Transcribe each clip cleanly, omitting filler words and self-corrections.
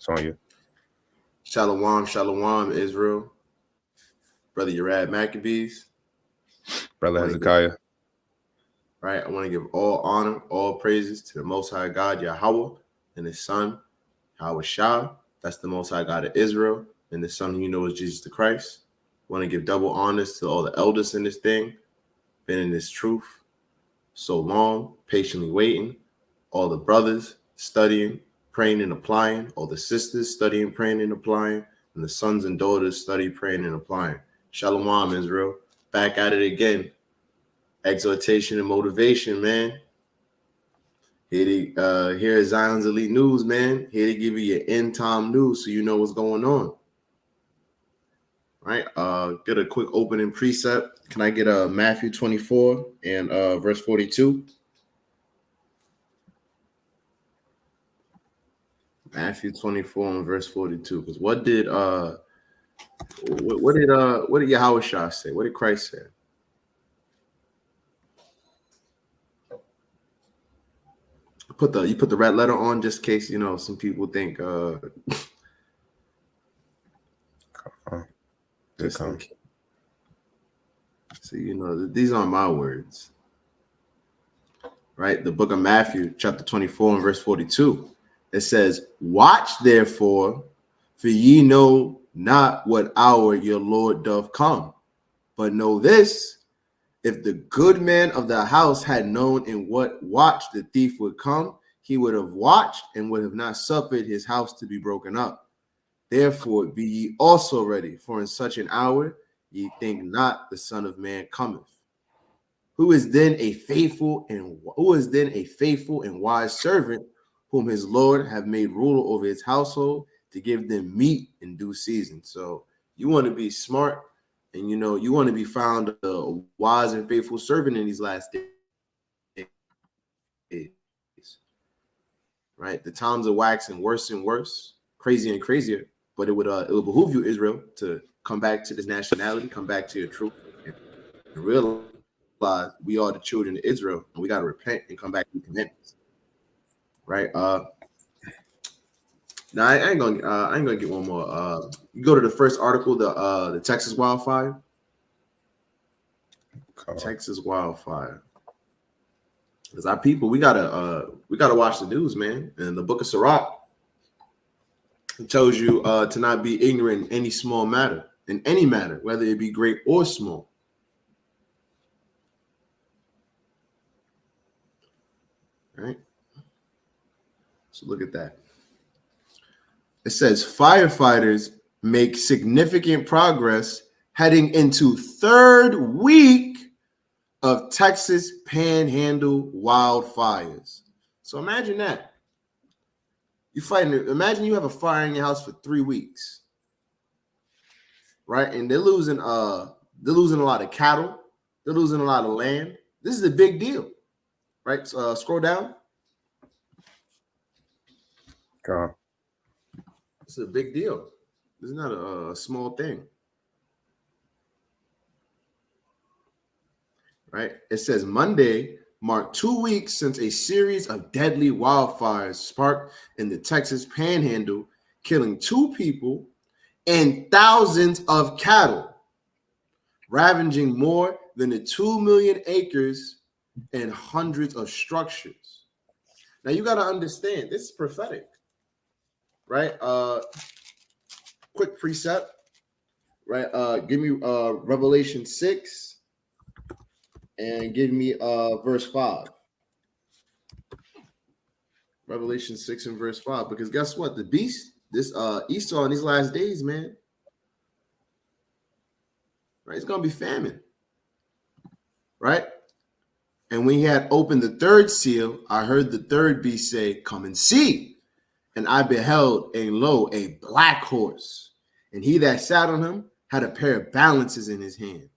It's on you. Shalom, shalom, Israel. Brother Yerad Maccabees. Brother Hezekiah. Right, I want to give all honor, all praises to the Most High God, Yahweh, and His Son, Yahweh Shah. That's the Most High God of Israel, and the Son who you know is Jesus the Christ. I want to give double honors to all the elders in this thing, been in this truth so long, patiently waiting. All the brothers studying, praying, and applying. All the sisters studying, praying, and applying. And the sons and daughters study, praying, and applying. Shalom, Israel. Back at it again. Exhortation and motivation, man. Here is Zion's Elite News, man. Here to give you your end time news so you know what's going on. Right? Get a quick opening precept. Can I get Matthew 24 and verse 42? Matthew 24 and verse 42. Because what did Yahweh Shah say? What did Christ say? You put the red letter on just in case, some people think so these aren't my words. Right? The book of Matthew, chapter 24 and verse 42. It says, "Watch therefore, for ye know not what hour your Lord doth come. But know this, if the good man of the house had known in what watch the thief would come, he would have watched and would have not suffered his house to be broken up. Therefore be ye also ready, for in such an hour ye think not the Son of Man cometh. Who is then a faithful and wise servant, whom his Lord have made ruler over his household, to give them meat in due season?" So you want to be smart, and you want to be found a wise and faithful servant in these last days. Right? The times are waxing worse and worse, crazier and crazier. But it would behoove you, Israel, to come back to this nationality, come back to your truth, and realize we are the children of Israel, and we got to repent and come back to the commandments. Right? Now I ain't gonna get one more. You go to the first article, the Texas wildfire. Texas wildfire. Because our people, we gotta watch the news, man. And the book of Sirach, it tells you to not be ignorant in any small matter, in any matter, whether it be great or small. Right? So look at that. It says firefighters make significant progress heading into third week of Texas Panhandle wildfires. So imagine that. Imagine you have a fire in your house for 3 weeks. Right? And they're losing a lot of cattle. They're losing a lot of land. This is a big deal. Right? Scroll down. It's a big deal. This is not a small thing. Right? It says Monday marked 2 weeks since a series of deadly wildfires sparked in the Texas Panhandle, killing 2 people and thousands of cattle, ravaging more than 2 million acres and hundreds of structures. Now you got to understand, this is prophetic. Right? Quick precept. Right? Give me Revelation 6. And give me verse 5. Revelation 6 and verse 5. Because guess what? The beast, this Esau in these last days, man. Right? It's gonna be famine. Right? And when he had opened the third seal, I heard the third beast say, "Come and see." And I beheld, and lo, a black horse. And he that sat on him had a pair of balances in his hand.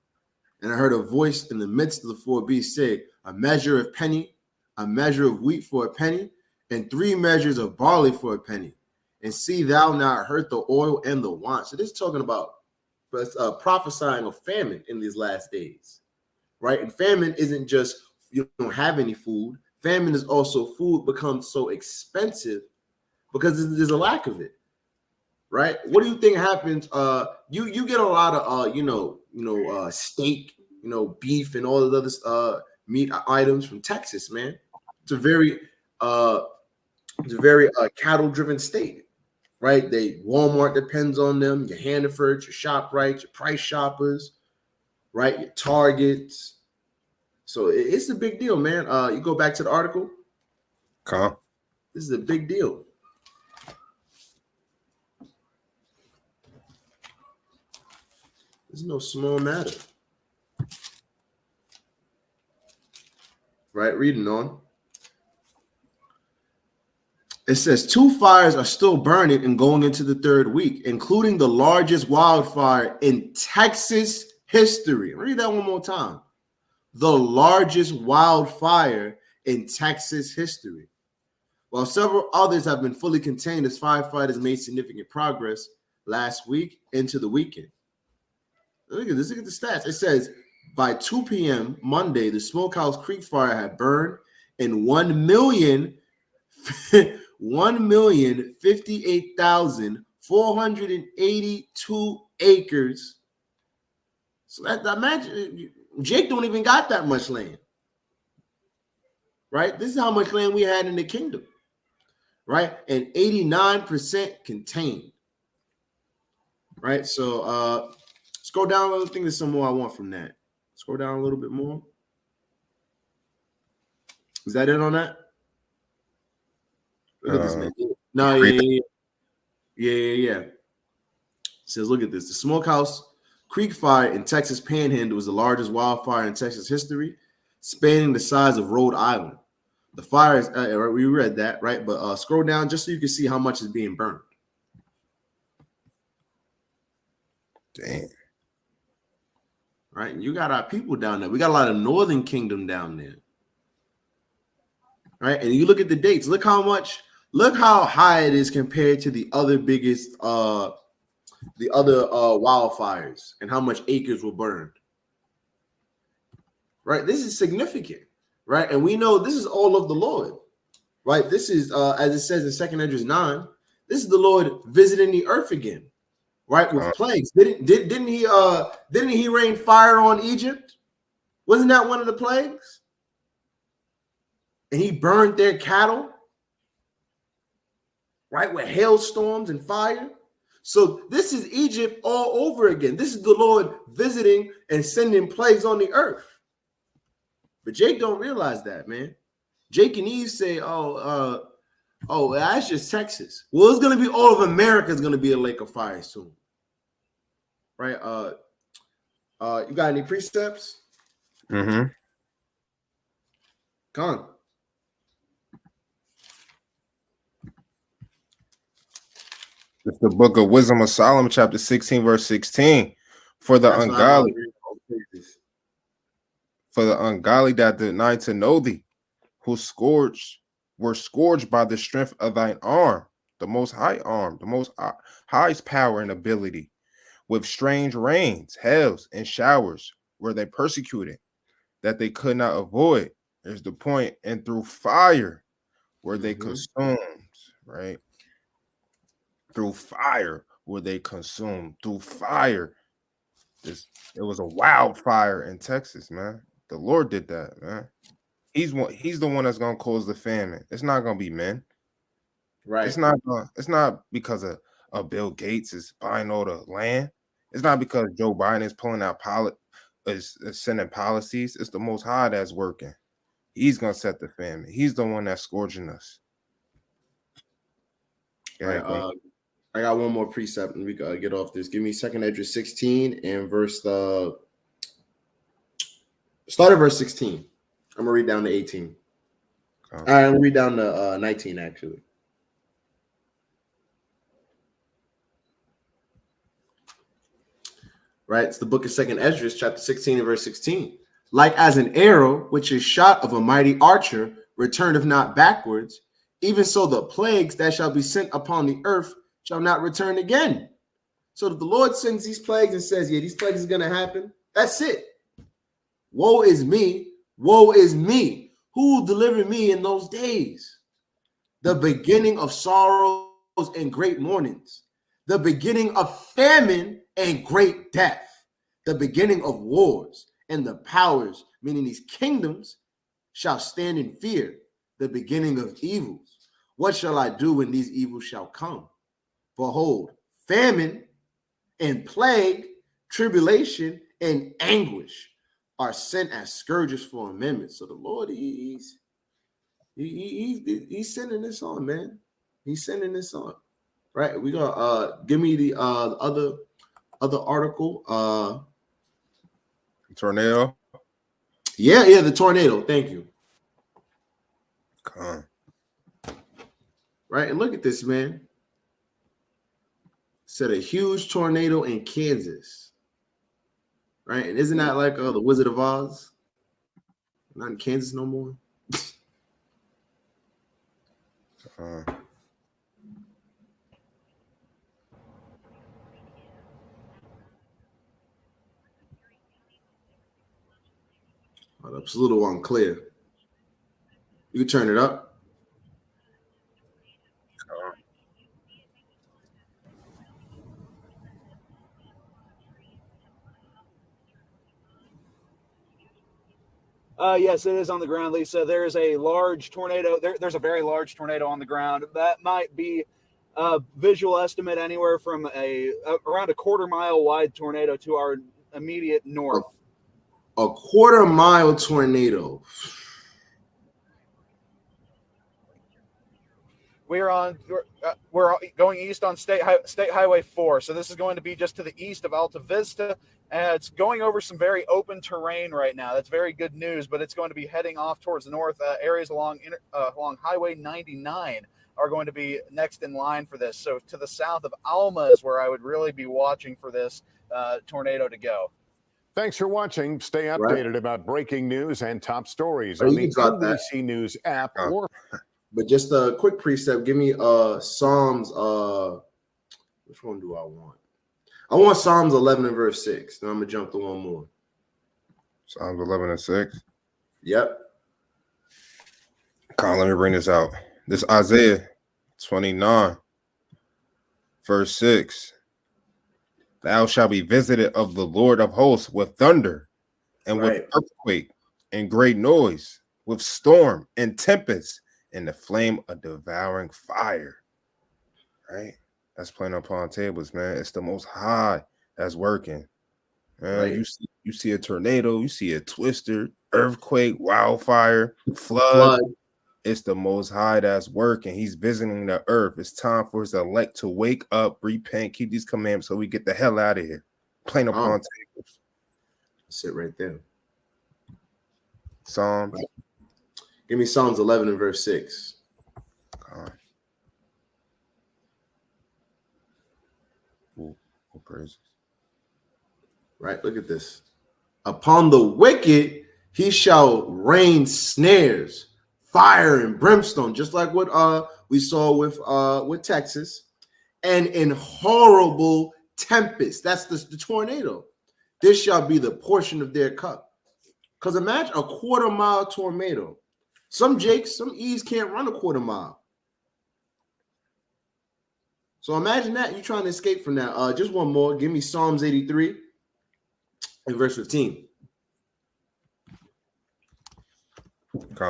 And I heard a voice in the midst of the 4 beasts say, "A measure of penny, a measure of wheat for a penny, and 3 measures of barley for a penny. And see thou not hurt the oil and the wine." So this is talking about prophesying of famine in these last days. Right? And famine isn't just you don't have any food. Famine is also food becomes so expensive because there's a lack of it. right? What do you think happens? You get a lot of steak, beef and all the other meat items from Texas, man. It's a very cattle driven state, right? Walmart depends on them, your Hannaford, your ShopRite, your Price Shoppers, right? Your Targets. So it's a big deal, man. You go back to the article. This is a big deal. It's no small matter. Right, reading on. It says 2 fires are still burning and going into the 3rd week, including the largest wildfire in Texas history. Read that one more time. The largest wildfire in Texas history. While several others have been fully contained, as firefighters made significant progress last week into the weekend. Look at this. Look at the stats. It says by 2 p.m. Monday, the Smokehouse Creek fire had burned in 1,058,482 acres. So that imagine Jake don't even got that much land. Right? This is how much land we had in the kingdom. Right? And 89% contained. Right? So scroll down a little. I think there's some more I want from that. Scroll down a little bit more. Is that it on that? Look at this, man. No, yeah. It says, look at this. The Smokehouse Creek fire in Texas Panhandle was the largest wildfire in Texas history, spanning the size of Rhode Island. The fire is, we read that, right? But scroll down just so you can see how much is being burned. Damn. Right? And you got our people down there. We got a lot of Northern Kingdom down there. Right? And you look at the dates. Look how high it is compared to the other biggest wildfires and how much acres were burned. Right? This is significant. Right? And we know this is all of the Lord. Right? This is as it says in 2 Esdras 9, this is the Lord visiting the earth again. Right? With plagues. Didn't he rain fire on Egypt? Wasn't that one of the plagues? And he burned their cattle. Right? With hailstorms and fire. So this is Egypt all over again. This is the Lord visiting and sending plagues on the earth. But Jake don't realize that, man. Jake and Eve say, oh, that's just Texas. Well, it's going to be all of America is going to be a lake of fire soon. Right? You got any precepts? Mm-hmm. Come on. It's the book of Wisdom of Solomon, chapter 16, verse 16. For the ungodly that deny to know thee, who were scourged by the strength of thine arm, the most high arm, the most highest power and ability, with strange rains, hails, and showers, were they persecuted, that they could not avoid. There's the point. And through fire were they consumed, right? Through fire were they consumed. Through fire. It was a wildfire in Texas, man. The Lord did that, man. He's the one that's gonna cause the famine. It's not gonna be men. Right. It's not because of Bill Gates is buying all the land. It's not because Joe Biden is pulling out is sending policies. It's the Most High that's working. He's gonna set the famine. He's the one that's scourging us. Right. I got one more precept and we gotta get off this. Give me 2 Esdras 16 and start at verse 16. I'm gonna read down to 18. All right, I'm gonna read down to 19 actually. Right, it's the book of 2 Esdras, chapter 16 and verse 16. Like as an arrow which is shot of a mighty archer returneth not backwards, even so the plagues that shall be sent upon the earth shall not return again. So that the Lord sends these plagues and says, yeah, these plagues are going to happen. That's it. Woe is me. Woe is me. Who will deliver me in those days? The beginning of sorrows and great mournings. the beginning of famine and great death, the beginning of wars, and the powers, meaning these kingdoms, shall stand in fear, the beginning of evils. What shall I do when these evils shall come? Behold, famine and plague, tribulation and anguish are sent as scourges for amendments. So the Lord, he's sending this on, man. He's sending this on. Right? We got give me the other article. Tornado. Yeah, the tornado. Thank you. Right, and look at this, man. Said a huge tornado in Kansas. Right, and isn't that like the Wizard of Oz? Not in Kansas no more. It's a little unclear. You can turn it up. Yes, it is on the ground, Lisa. There is a large tornado. There's a very large tornado on the ground. That might be a visual estimate anywhere from around a quarter-mile wide tornado to our immediate north. A quarter-mile tornado. We're going east on State Highway 4. So this is going to be just to the east of Alta Vista. And it's going over some very open terrain right now. That's very good news, but it's going to be heading off towards the north. Areas along Highway 99 are going to be next in line for this. So to the south of Alma is where I would really be watching for this tornado to go. Thanks for watching. Stay updated about breaking news and top stories Oh, on you the got that. NBC News app. Or But just a quick precept. Give me Psalms. Which one do I want? I want Psalms 11 and verse 6. Then I'm gonna jump to one more. Psalms 11 and 6. Yep. Come on, let me bring this out. This Isaiah 29, verse 6. Thou shalt be visited of the Lord of hosts with thunder and with earthquake and great noise, with storm and tempest and the flame of devouring fire. Right? That's playing upon tables, man. It's the Most High that's working. Man, you see a tornado, you see a twister, earthquake, wildfire, flood. It's the Most High that's working. He's visiting the earth. It's time for his elect to wake up, repent, keep these commandments so we get the hell out of here. Playing upon tables. Sit right there. Psalms. Give me Psalms 11 and verse 6. Praises. Right, look at this. Upon the wicked he shall rain snares, fire and brimstone, just like what we saw with Texas, and in horrible tempest. That's the tornado. This shall be the portion of their cup. Because imagine a quarter-mile tornado. Some Jakes, some E's can't run a quarter mile. So imagine that you're trying to escape from that. Just one more. Give me Psalms 83 and verse 15. Okay.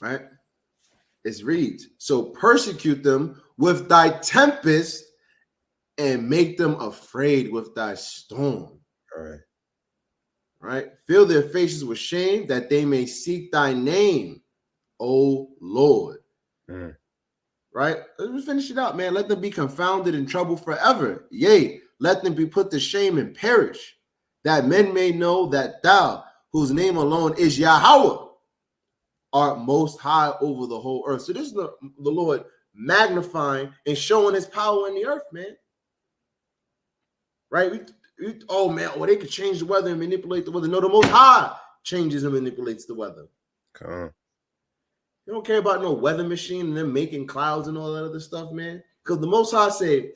Right? It reads, so persecute them with thy tempest and make them afraid with thy storm. All right. Right? Fill their faces with shame that they may seek thy name, O Lord. Right? Let's finish it out, man. Let them be confounded in trouble forever. Yea, let them be put to shame and perish, that men may know that thou, whose name alone is Yahweh, art most high over the whole earth. So this is the Lord magnifying and showing his power in the earth, man. Right? Oh man, they could change the weather and manipulate the weather. No, the Most High changes and manipulates the weather. Okay. You don't care about no weather machine and them making clouds and all that other stuff, man. Because the Most High said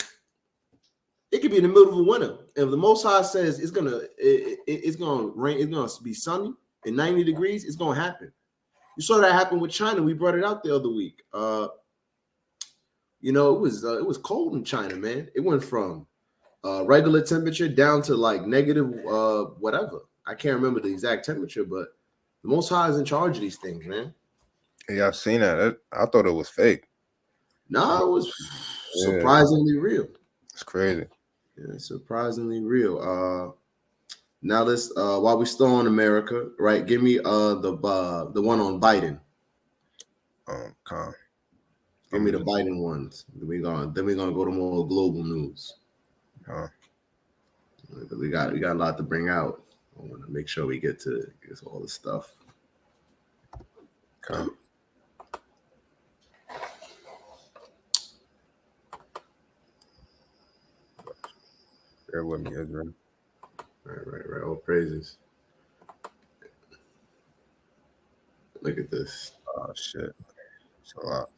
it could be in the middle of a winter. If the Most High says it's gonna rain, it's gonna be sunny, in 90 degrees, it's gonna happen. You saw that happen with China. We brought it out the other week. You know, it was cold in China, man. It went from regular temperature down to like negative whatever. I can't remember the exact temperature, but the Most High is in charge of these things, man. Yeah, I've seen that. I thought it was fake. Nah, it was surprisingly real. It's crazy. Yeah, surprisingly real. Now let's while we're still on America, right? Give me the one on Biden. Calm. Give me the Biden ones. Then we're gonna go to more global news. We got a lot to bring out. I want to make sure we get to all this stuff. Calm. Bear with me, Israel. Right. All praises. Look at this. Oh shit. It's a lot.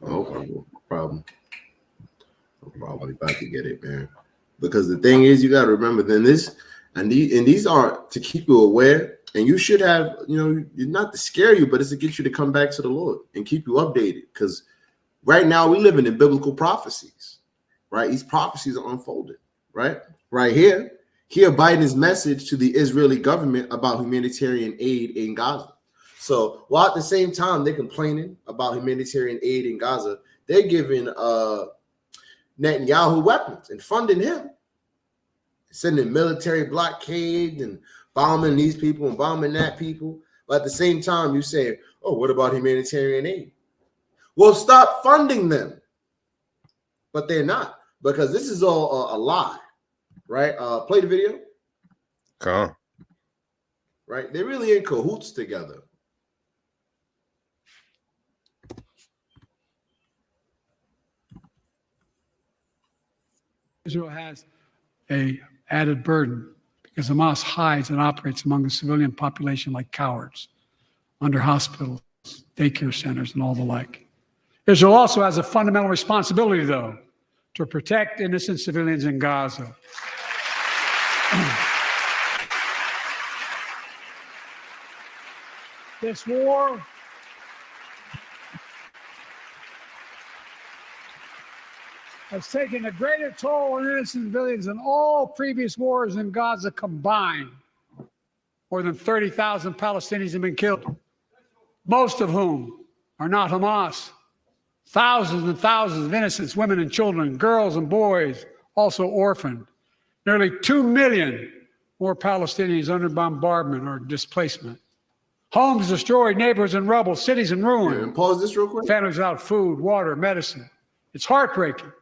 No problem. We're about to get it, man. Because the thing is, you got to remember, these are to keep you aware, and you should have, not to scare you, but it's to get you to come back to the Lord and keep you updated. Because right now we live in biblical prophecies, right? These prophecies are unfolded, right? Right here, hear Biden's message to the Israeli government about humanitarian aid in Gaza. So while at the same time they're complaining about humanitarian aid in Gaza, they're giving Netanyahu weapons and funding him, sending military blockades and bombing these people and bombing that people. But at the same time, you say, "Oh, what about humanitarian aid?" Well, stop funding them. But they're not, because this is all a lie, right? Play the video. Calm. Right? They're really in cahoots together. Israel has a added burden because Hamas hides and operates among the civilian population like cowards under hospitals, daycare centers, and all the like. Israel also has a fundamental responsibility, though, to protect innocent civilians in Gaza. This war has taken a greater toll on innocent civilians than all previous wars in Gaza combined. More than 30,000 Palestinians have been killed, most of whom are not Hamas. Thousands and thousands of innocent women and children, girls and boys, also orphaned. Nearly 2 million more Palestinians under bombardment or displacement. Homes destroyed, neighborhoods in rubble, cities in ruin. And pause this real quick. Families without food, water, medicine. It's heartbreaking.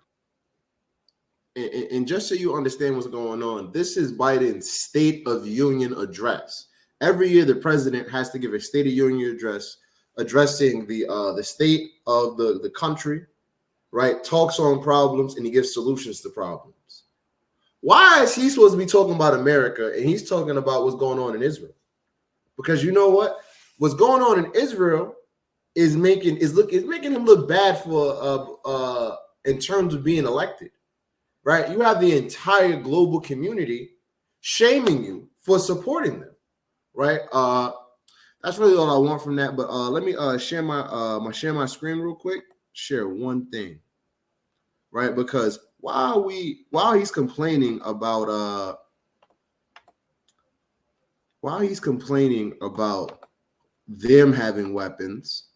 And just so you understand what's going on, this is Biden's State of Union address. Every year, the president has to give a State of Union address addressing the state of the country, right? Talks on problems, and he gives solutions to problems. Why is he supposed to be talking about America and he's talking about what's going on in Israel? Because you know what? What's going on in Israel is making him look bad for in terms of being elected. Right? You have the entire global community shaming you for supporting them. Right? That's really all I want from that. But let me share my screen real quick. Share one thing. Right? Because while he's complaining about them having weapons,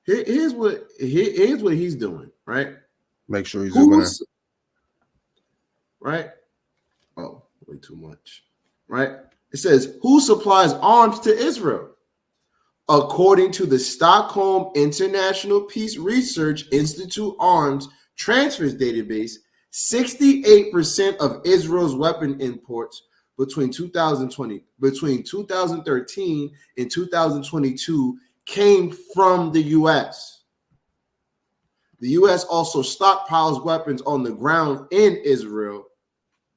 here's what he's doing, right? Make sure he's doing that. Right? Oh, way too much. Right? It says, who supplies arms to Israel? According to the Stockholm International Peace Research Institute Arms Transfers Database, 68% of Israel's weapon imports between 2013 and 2022 came from the U.S. The U.S. also stockpiles weapons on the ground in Israel,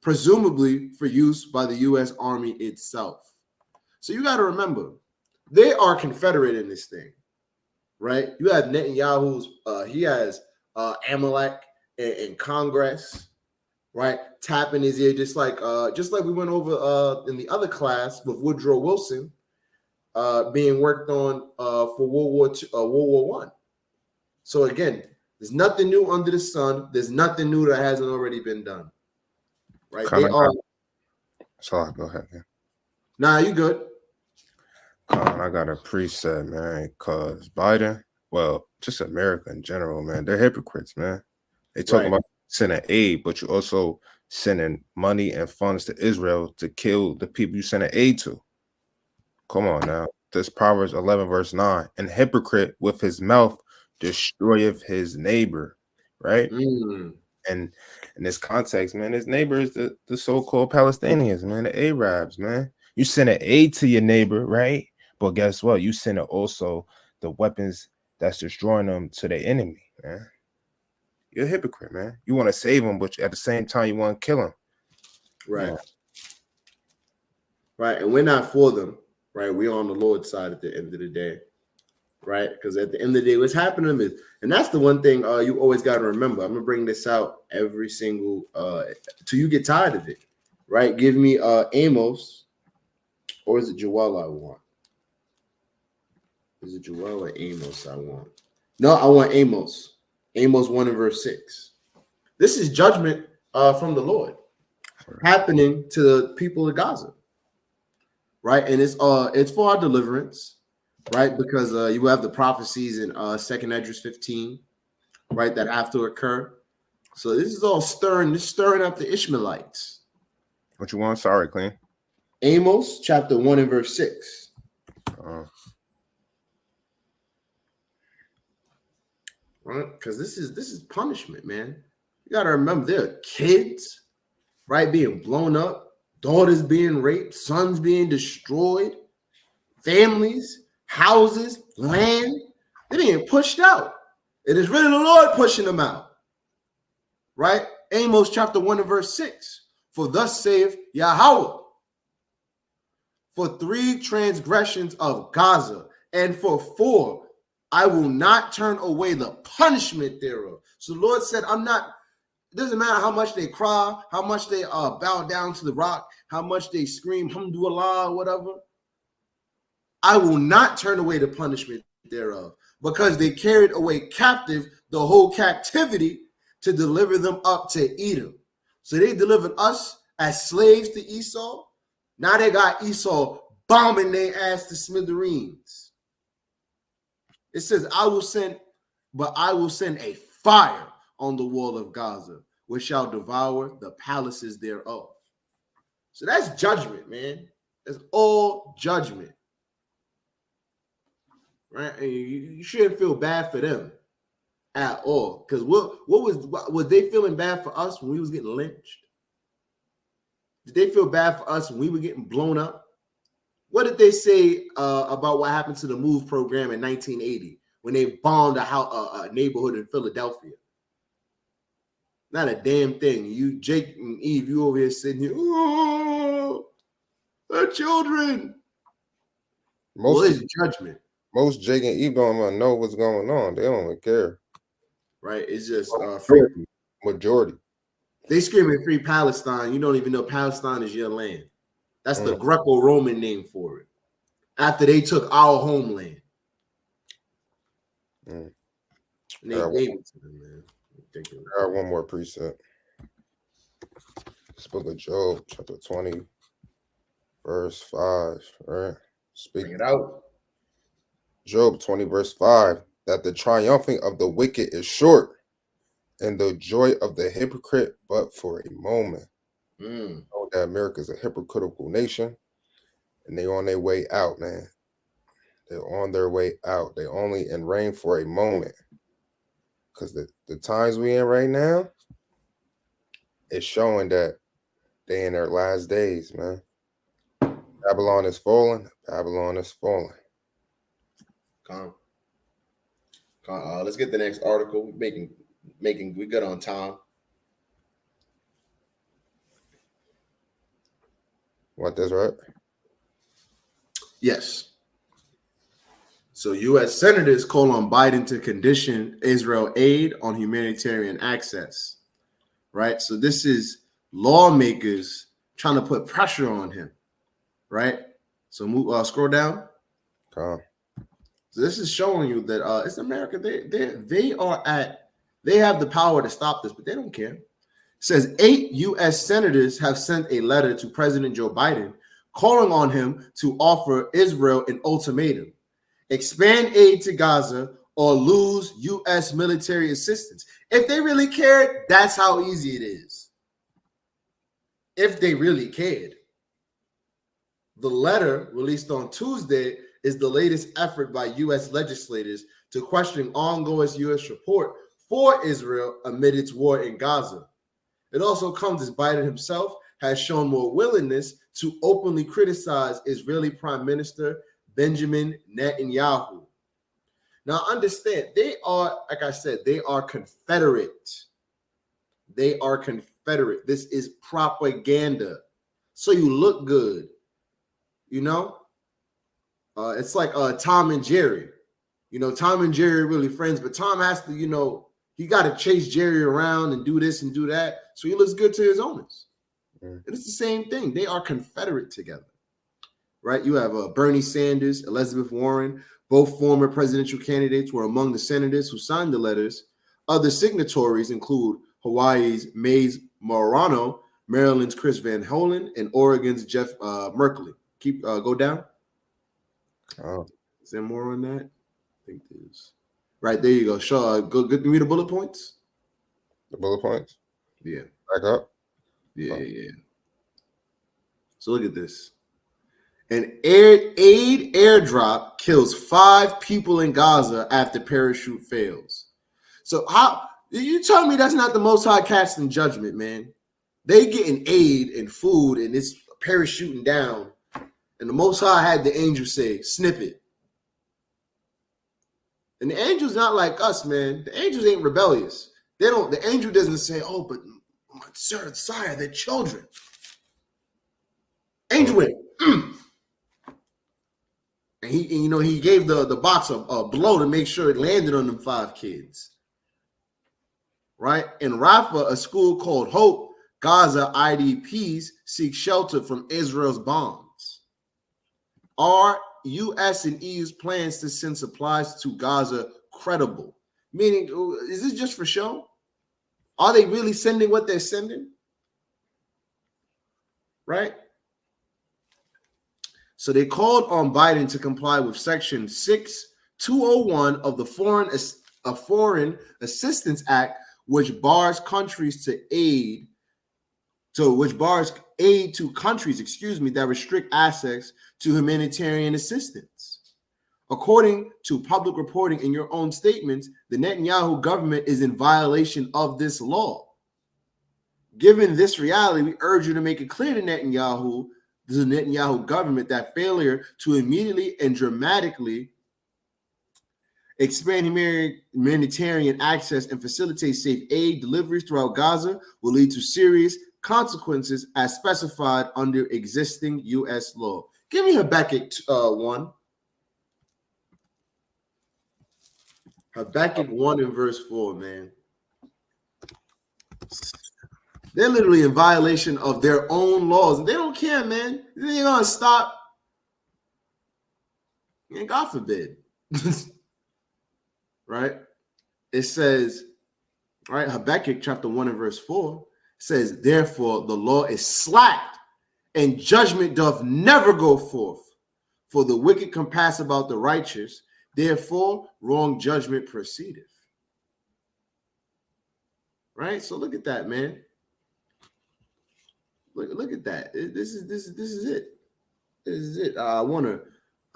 presumably for use by the U.S. Army itself. So you got to remember, they are Confederate in this thing, right? You have Netanyahu's, he has Amalek in Congress, right? Tapping his ear, just like we went over in the other class with Woodrow Wilson being worked on for World War One. So again, there's nothing new under the sun. There's nothing new that hasn't already been done. Right? They are. So go ahead, man. Nah, you good. I got a preset, man, because Biden, well, just America in general, man, they're hypocrites, man. They talk about sending aid, but you also sending money and funds to Israel to kill the people you sending aid to. Come on now. This Proverbs 11, verse 9. And hypocrite with his mouth destroyeth his neighbor, right? And in this context, man, his neighbor is the so-called Palestinians, man, the Arabs, man. You send an aid to your neighbor, right? But guess what? You send also the weapons that's destroying them to their enemy, man. You're a hypocrite, man. You want to save them, but at the same time, you want to kill them. Right. Right. And we're not for them, right? We're on the Lord's side at the end of the day, right? Because at the end of the day, what's happening is, and that's the one thing you always got to remember. I'm going to bring this out every single, till you get tired of it, right? Give me Amos, or is it Joel I want? Is it Joel or Amos I want? No, I want Amos. Amos 1 and verse 6. This is judgment from the Lord happening to the people of Gaza, right? And it's for our deliverance, right? Because you have the prophecies in 2nd Esdras 15, right, that have to occur. So this is all stirring up the Ishmaelites. What you want? Sorry, Clean. Amos chapter 1 and verse 6. Right? Because this is punishment, man. You got to remember, there are kids, right, being blown up, daughters being raped, sons being destroyed, families, houses, land. They're being pushed out. It is really the Lord pushing them out, right? Amos chapter 1 and verse 6. For thus saith Yahweh, for 3 transgressions of Gaza, and for 4, I will not turn away the punishment thereof. So the Lord said, it doesn't matter how much they cry, how much they bow down to the rock, how much they scream, Alhamdulillah, whatever. I will not turn away the punishment thereof, because they carried away captive the whole captivity to deliver them up to Edom. So they delivered us as slaves to Esau. Now they got Esau bombing their ass to smithereens. It says, I will send a fire on the wall of Gaza, which shall devour the palaces thereof. So that's judgment, man. That's all judgment. Right? And you shouldn't feel bad for them at all. Because what was they feeling bad for us when we was getting lynched? Did they feel bad for us when we were getting blown up? What did they say about what happened to the MOVE program in 1980 when they bombed a neighborhood in Philadelphia? Not a damn thing. You, Jake and Eve, you over here sitting here, oh, the children. Well, it's judgment. Most Jake and Eve don't even know what's going on. They don't even care. Right? It's just majority. They screaming free Palestine. You don't even know Palestine is your land. That's the Greco-Roman name for it. After they took our homeland. And they gave it to them, man. Ridiculous. I got one more preset. This book of Job, chapter 20, verse 5, right? Bring it out. Job 20, verse 5, that the triumphing of the wicked is short, and the joy of the hypocrite but for a moment. Know that America is a hypocritical nation, and they're on their way out, man. They're on their way out. They only in reign for a moment. Because the times we in right now, it's showing that they in their last days, man. Babylon is falling. Babylon is falling. Calm. Let's get the next article. We good on time. Want this, right? Yes. So U.S. senators call on Biden to condition Israel aid on humanitarian access, right? So this is lawmakers trying to put pressure on him, right? So move, scroll down. Come. So this is showing you that it's America. They have the power to stop this, but they don't care. It says 8 U.S. senators have sent a letter to President Joe Biden calling on him to offer Israel an ultimatum: expand aid to Gaza or lose U.S. military assistance. If they really cared, that's how easy it is. If they really cared. The letter released on Tuesday is the latest effort by U.S. legislators to question ongoing U.S. support for Israel amid its war in Gaza. It also comes as Biden himself has shown more willingness to openly criticize Israeli Prime Minister Benjamin Netanyahu. Now, understand, they are, like I said, they are Confederate. They are Confederate. This is propaganda. So you look good, you know? It's like Tom and Jerry. You know, Tom and Jerry are really friends, but Tom has to, you know, he got to chase Jerry around and do this and do that. So he looks good to his owners. And it's the same thing. They are Confederate together, right? You have Bernie Sanders, Elizabeth Warren, both former presidential candidates were among the senators who signed the letters. Other signatories include Hawaii's Mays Morano, Maryland's Chris Van Hollen, and Oregon's Jeff Merkley. Keep go down. Oh. Is there more on that? I think there's right there. You go. Shaw, go read the bullet points. The bullet points. Yeah. Back up. Yeah. So look at this. An aid airdrop kills 5 people in Gaza after parachute fails. So how you tell me that's not the Most High casting judgment, man? They getting aid and food and it's parachuting down, and the Most High had the angel say, "Snip it." And the angel's not like us, man. The angels ain't rebellious. They don't. The angel doesn't say, "Oh, but sire, they're children." Angel went, and he gave the box a blow to make sure it landed on them 5 kids. Right? In Rafah, a school called Hope, Gaza IDPs seek shelter from Israel's bombs. Are U.S. and EU's plans to send supplies to Gaza credible? Meaning, is this just for show? Are they really sending what they're sending? Right? So they called on Biden to comply with Section 6201 of the Foreign Assistance Act, which bars countries to aid. So which bars aid to countries, that restrict access to humanitarian assistance. According to public reporting in your own statements, the Netanyahu government is in violation of this law. Given this reality, we urge you to make it clear to the Netanyahu government, that failure to immediately and dramatically expand humanitarian access and facilitate safe aid deliveries throughout Gaza will lead to serious consequences as specified under existing U.S. law. Give me Habakkuk 1. Habakkuk 1 and verse 4, man. They're literally in violation of their own laws. And they don't care, man. They're going to stop. And God forbid. Right? It says, right, Habakkuk chapter 1 and verse 4 says, therefore the law is slacked and judgment doth never go forth. For the wicked compass about the righteous, therefore wrong judgment proceedeth. Right? So look at that, man. Look at that. This is it. This is it.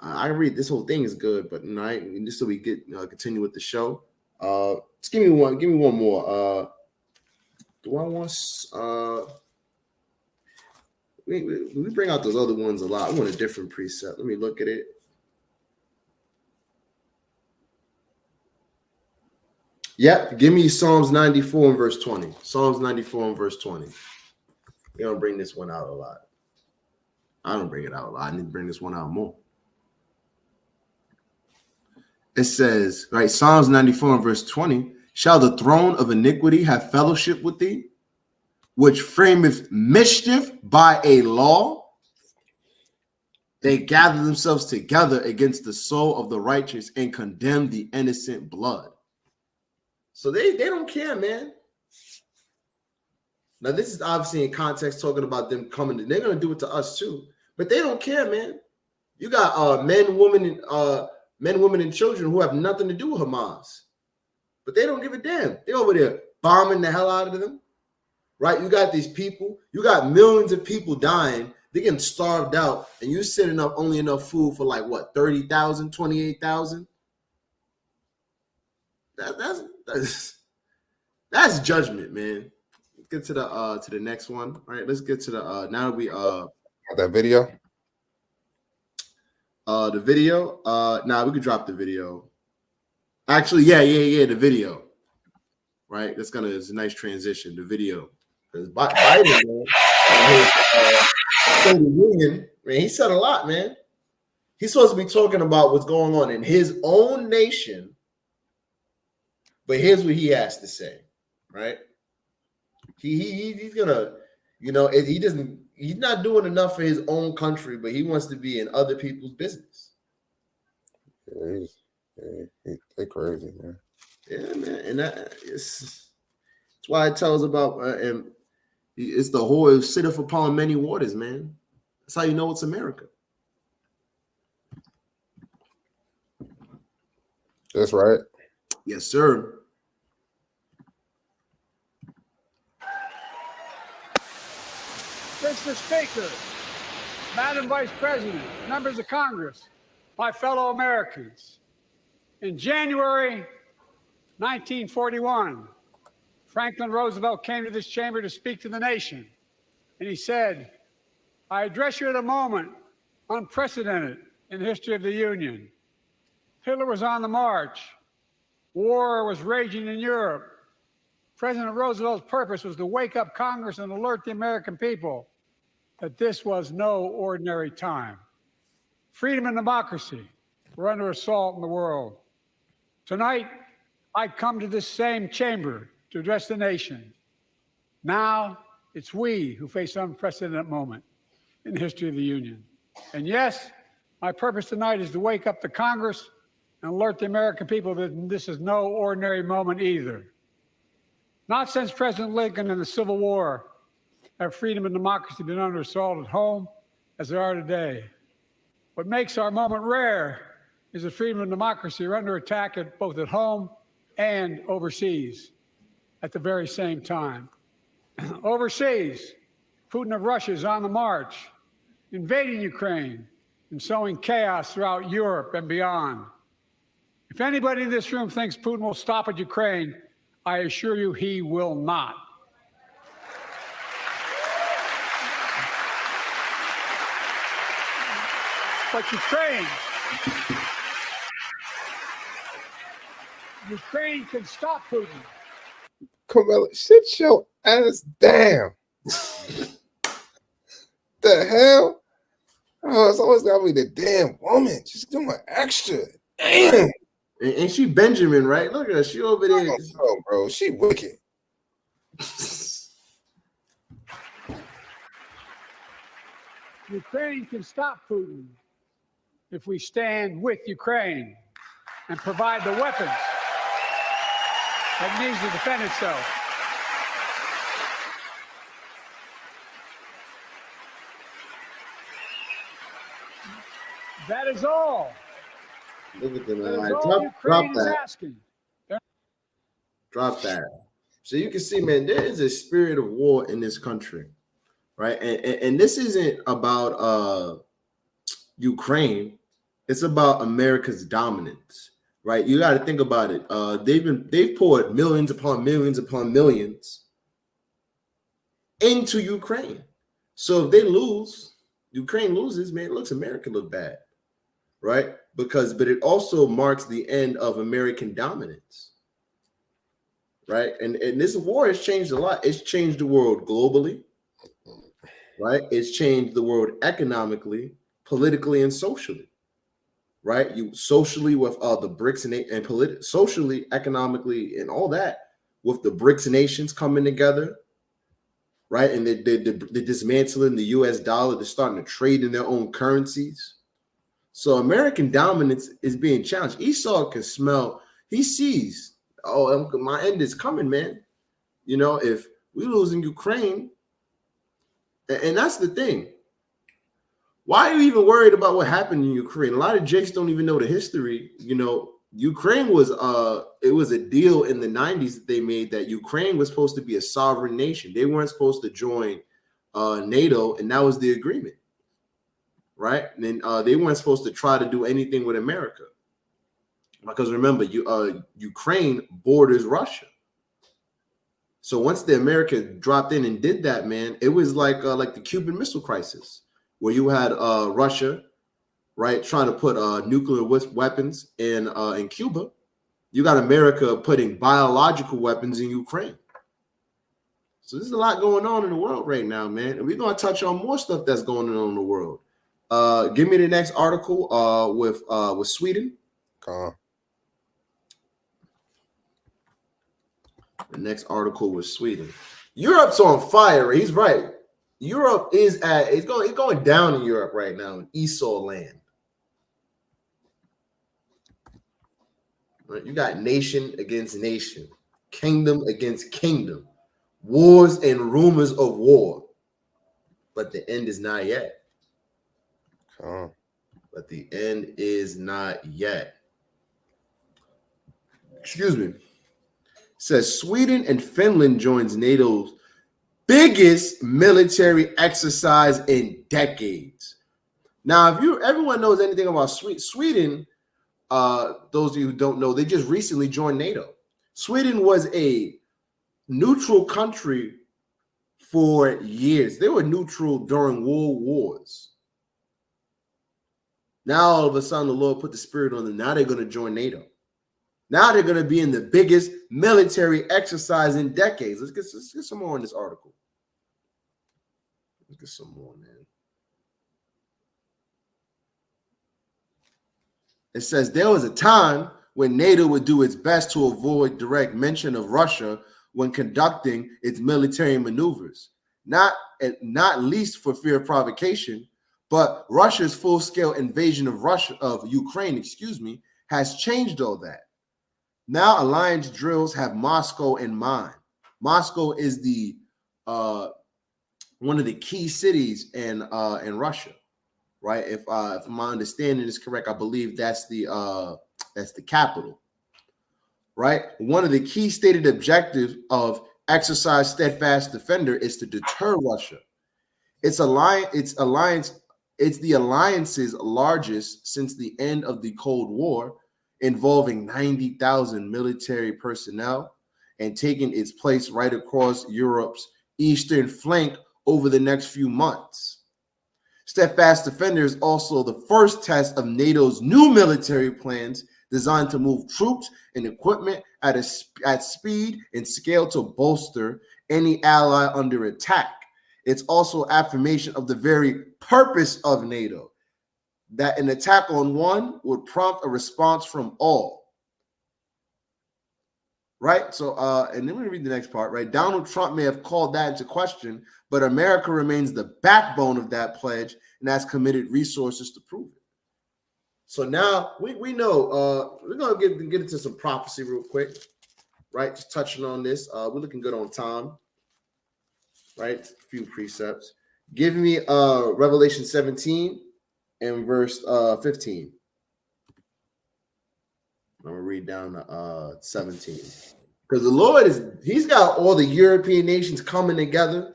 I read this whole thing is good, but just so we get continue with the show. Just give me one more. Do I want we bring out those other ones a lot. I want a different preset. Let me look at it. Yep, give me Psalms 94 and verse 20. Psalms 94 and verse 20. You don't bring this one out a lot. I don't bring it out a lot. I need to bring this one out more. It says, right, Psalms 94 and verse 20, shall the throne of iniquity have fellowship with thee? which frameth mischief by a law, they gather themselves together against the soul of the righteous and condemn the innocent blood. So they don't care, man. Now, this is obviously in context talking about them coming. They're going to do it to us too, but they don't care, man. You got men, women, and children who have nothing to do with Hamas, but they don't give a damn. They're over there bombing the hell out of them, right? You got these people. You got millions of people dying. They're getting starved out, and you're setting up only enough food for like what, 30,000, 28,000? That's judgment, man. Let's get to the next one. All right, let's get to the now we that video. The video. Nah, we could drop the video. Actually, yeah, the video. Right, it's a nice transition. The video, because Biden, man, Union, man, he said a lot, man. He's supposed to be talking about what's going on in his own nation, but here's what he has to say. Right, he's gonna, he's not doing enough for his own country, but he wants to be in other people's business. Yeah, they're crazy, man. Yeah, man, and it's why it tells about and it's the whole sitteth upon many waters, man. That's how you know it's America. That's right. Yes, sir. Mr. Speaker, Madam Vice President, members of Congress, my fellow Americans, in January 1941, Franklin Roosevelt came to this chamber to speak to the nation, and he said, "I address you at a moment unprecedented in the history of the Union. Hitler was on the march. War was raging in Europe. President Roosevelt's purpose was to wake up Congress and alert the American people that this was no ordinary time. Freedom and democracy were under assault in the world. Tonight, I come to this same chamber to address the nation. Now, it's we who face an unprecedented moment in the history of the Union. And yes, my purpose tonight is to wake up the Congress and alert the American people that this is no ordinary moment either. Not since President Lincoln and the Civil War have freedom and democracy been under assault at home as they are today. What makes our moment rare is that freedom and democracy are under attack both at home and overseas at the very same time. Overseas, Putin of Russia is on the march, invading Ukraine and sowing chaos throughout Europe and beyond. If anybody in this room thinks Putin will stop at Ukraine, I assure you he will not. But Ukraine can stop Putin. Camilla, sit your ass down. The hell? Oh, it's always gotta be the damn woman. Just doing extra. Damn. And she Benjamin, right? Look at her. She over there. Oh, bro, she wicked. Ukraine can stop Putin if we stand with Ukraine and provide the weapons that needs to defend itself. That is all. Look at them. That is Right. all Drop Ukraine is that. asking. Drop that. So you can see, man, there is a spirit of war in this country, right? And this isn't about Ukraine. It's about America's dominance, right? You got to think about it. They've poured millions upon millions upon millions into Ukraine. So if they lose, Ukraine loses, man, it looks America look bad, right? But it also marks the end of American dominance, right? And this war has changed a lot. It's changed the world globally, right? It's changed the world economically, politically, and socially, right? You socially with the BRICS and socially, economically, and all that with the BRICS nations coming together, right? And they're dismantling the U.S. dollar. They're starting to trade in their own currencies. So American dominance is being challenged. Esau can smell. He sees, oh, my end is coming, man. You know, if we lose in Ukraine, and that's the thing. Why are you even worried about what happened in Ukraine? A lot of jakes don't even know the history. You know, Ukraine was it was a deal in the 90s that they made that Ukraine was supposed to be a sovereign nation. They weren't supposed to join NATO, and that was the agreement, right? And then they weren't supposed to try to do anything with America, because remember, Ukraine borders Russia. So once the America dropped in and did that, man, it was like the Cuban Missile Crisis, where you had Russia, right, trying to put nuclear weapons in Cuba. You got America putting biological weapons in Ukraine. So there's a lot going on in the world right now, man. And we're going to touch on more stuff that's going on in the world. Give me the next article with Sweden. The next article was Sweden. Europe's on fire. He's right. Europe is it's going down in Europe right now in Esau land. Right? You got nation against nation, kingdom against kingdom, wars and rumors of war. But the end is not yet. But the end is not yet. Excuse me. Says Sweden and Finland joins NATO's biggest military exercise in decades. Now, if everyone knows anything about Sweden, those of you who don't know, they just recently joined NATO. Sweden was a neutral country for years. They were neutral during world wars. Now, all of a sudden, the Lord put the Spirit on them. Now they're going to join NATO. Now they're going to be in the biggest military exercise in decades. Let's get some more on this article. Let's get some more, man. It says there was a time when NATO would do its best to avoid direct mention of Russia when conducting its military maneuvers, not least for fear of provocation, but Russia's full-scale invasion of Ukraine, has changed all that. Now alliance drills have Moscow in mind. Moscow is the one of the key cities in Russia, right? If my understanding is correct, I believe that's the capital, right? One of the key stated objectives of Exercise Steadfast Defender is to deter Russia. It's the alliance's largest since the end of the Cold War, involving 90,000 military personnel and taking its place right across Europe's eastern flank over the next few months. Steadfast Defender is also the first test of NATO's new military plans designed to move troops and equipment at speed and scale to bolster any ally under attack. It's also affirmation of the very purpose of NATO, that an attack on one would prompt a response from all. Right? So, and then we read the next part, right? Donald Trump may have called that into question, but America remains the backbone of that pledge and has committed resources to prove it. So now we know, we're going to get into some prophecy real quick, right? Just touching on this. We're looking good on time, right? A few precepts. Give me Revelation 17 and verse 15. I'm going to read down to 17. Because the Lord he's got all the European nations coming together,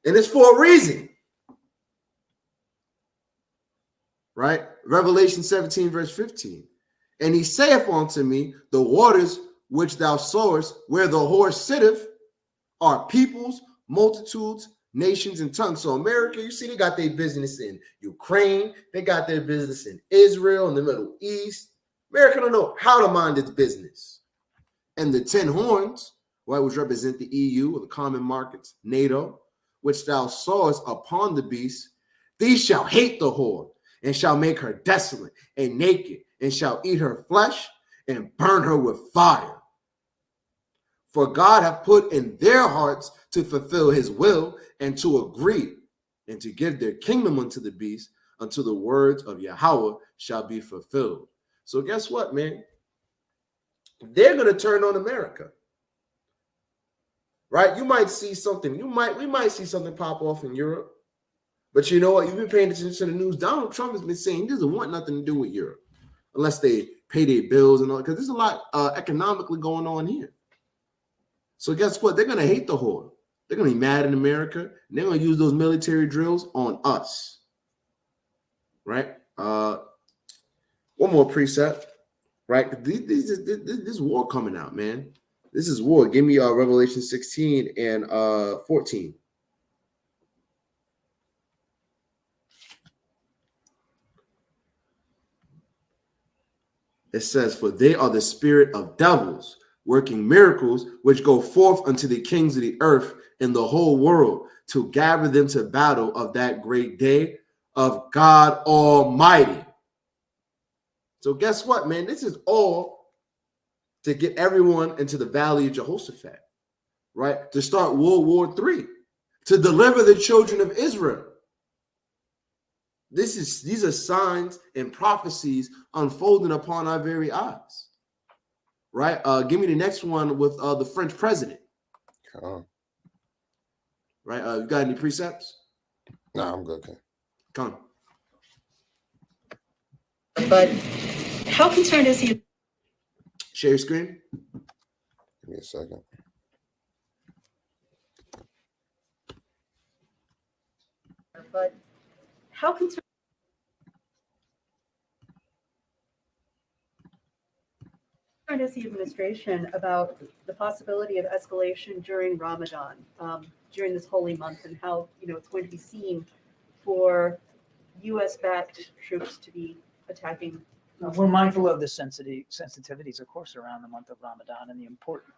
and it's for a reason. Right? Revelation 17, verse 15. And he saith unto me, the waters which thou sawest, where the horse sitteth, are peoples, multitudes, nations, and tongues. So America, you see, they got their business in Ukraine. They got their business in Israel, in the Middle East. America don't know how to mind its business. And the 10 horns, right, which represent the EU or the common markets, NATO, which thou sawest upon the beast, these shall hate the whore, and shall make her desolate and naked, and shall eat her flesh and burn her with fire. For God hath put in their hearts to fulfill his will and to agree and to give their kingdom unto the beast until the words of Yahweh shall be fulfilled. So guess what, man? They're going to turn on America. Right? You might see something. We might see something pop off in Europe. But you know what? You've been paying attention to the news. Donald Trump has been saying he doesn't want nothing to do with Europe unless they pay their bills and all, because there's a lot economically going on here. So guess what? They're going to hate the whore. They're going to be mad in America, and they're going to use those military drills on us. Right? One more precept. Right? This war coming out, man. This is war. Give me Revelation 16 and 14. It says, for they are the spirit of devils, working miracles, which go forth unto the kings of the earth in the whole world, to gather them to battle of that great day of God Almighty. So guess what, man? This is all to get everyone into the valley of Jehoshaphat, right? To start World War III, to deliver the children of Israel. These are signs and prophecies unfolding upon our very eyes, right? Give me the next one with the French president. Right? You got any precepts? Nah, I'm good. Okay. Come. But how concerned is he? Share your screen. Give me a second. But how concerned is the administration about the possibility of escalation during Ramadan, during this holy month, and how it's going to be seen for U.S.-backed troops to be attacking? We're mindful of the sensitivities, of course, around the month of Ramadan and the important,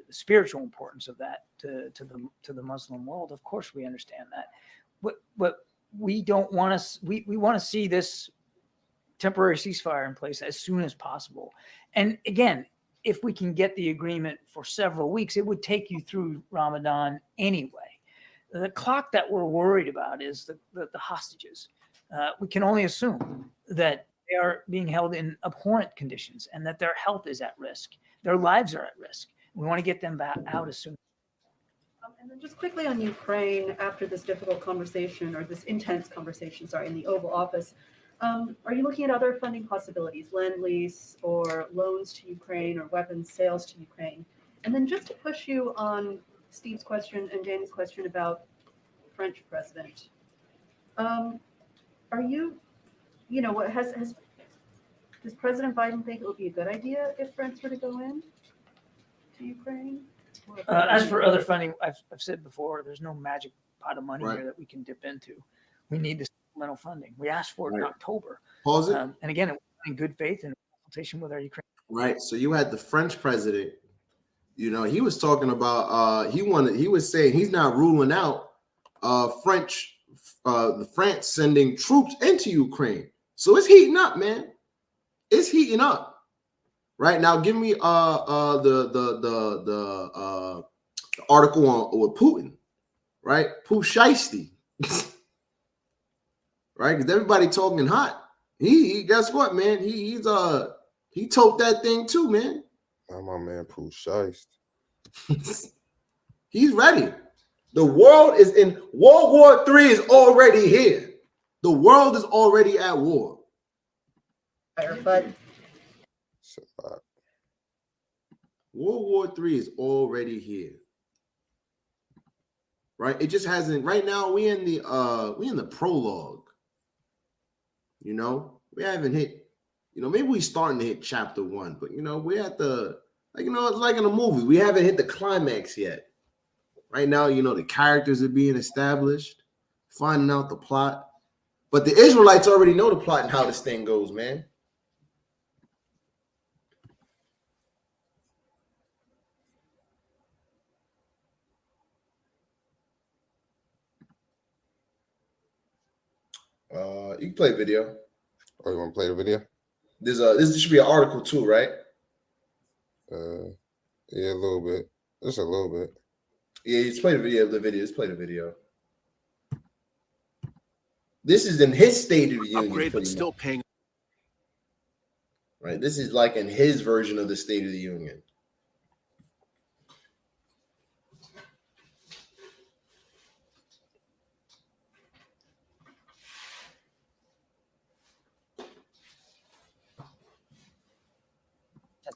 spiritual importance of that to the Muslim world. Of course, we understand that, but we don't want to. We want to see this temporary ceasefire in place as soon as possible. And again, if we can get the agreement for several weeks, it would take you through Ramadan anyway. The clock that we're worried about is the hostages. We can only assume that they are being held in abhorrent conditions and that their health is at risk. Their lives are at risk. We want to get them back out as soon. And then just quickly on Ukraine, after this difficult conversation, or this intense conversation, in the Oval Office, are you looking at other funding possibilities, lend-lease or loans to Ukraine or weapons sales to Ukraine? And then just to push you on Steve's question and Danny's question about French president, are you, does President Biden think it would be a good idea if France were to go in to Ukraine? As for other funding, I've said before, there's no magic pot of money here that we can dip into. We need this supplemental funding. We asked for it in October. Pause it. And again, it was in good faith and consultation with our Ukraine. Right. So you had the French president. He was talking about he was saying he's not ruling out the France sending troops into Ukraine. So it's heating up, man. It's heating up. Right now, give me the article on with Putin, right? Pusheisty, right? Because everybody talking hot. He guess what, man? He told that thing too, man. Oh, my man, Pusheist. He's ready. The world is in World War III is already here. The world is already at war. But World War III is already here. Right? It just hasn't. Right now, we in the prologue. We haven't hit. Maybe we starting to hit chapter 1, but we're at the it's like in a movie. We haven't hit the climax yet. Right now, the characters are being established, finding out the plot. But the Israelites already know the plot and how this thing goes, man. You can play video. Oh, you want to play the video? This should be an article too, right? Yeah, a little bit. Just a little bit. Yeah, just play the video. Let's play the video. This is in his State of the Union. Upgrade, but still paying. Right. This is like in his version of the State of the Union.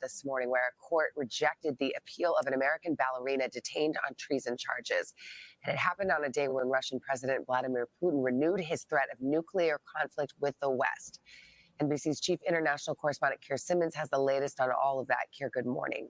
This morning, where a court rejected the appeal of an American ballerina detained on treason charges. And it happened on a day when Russian President Vladimir Putin renewed his threat of nuclear conflict with the West. NBC's chief international correspondent Keir Simmons has the latest on all of that. Keir, good morning.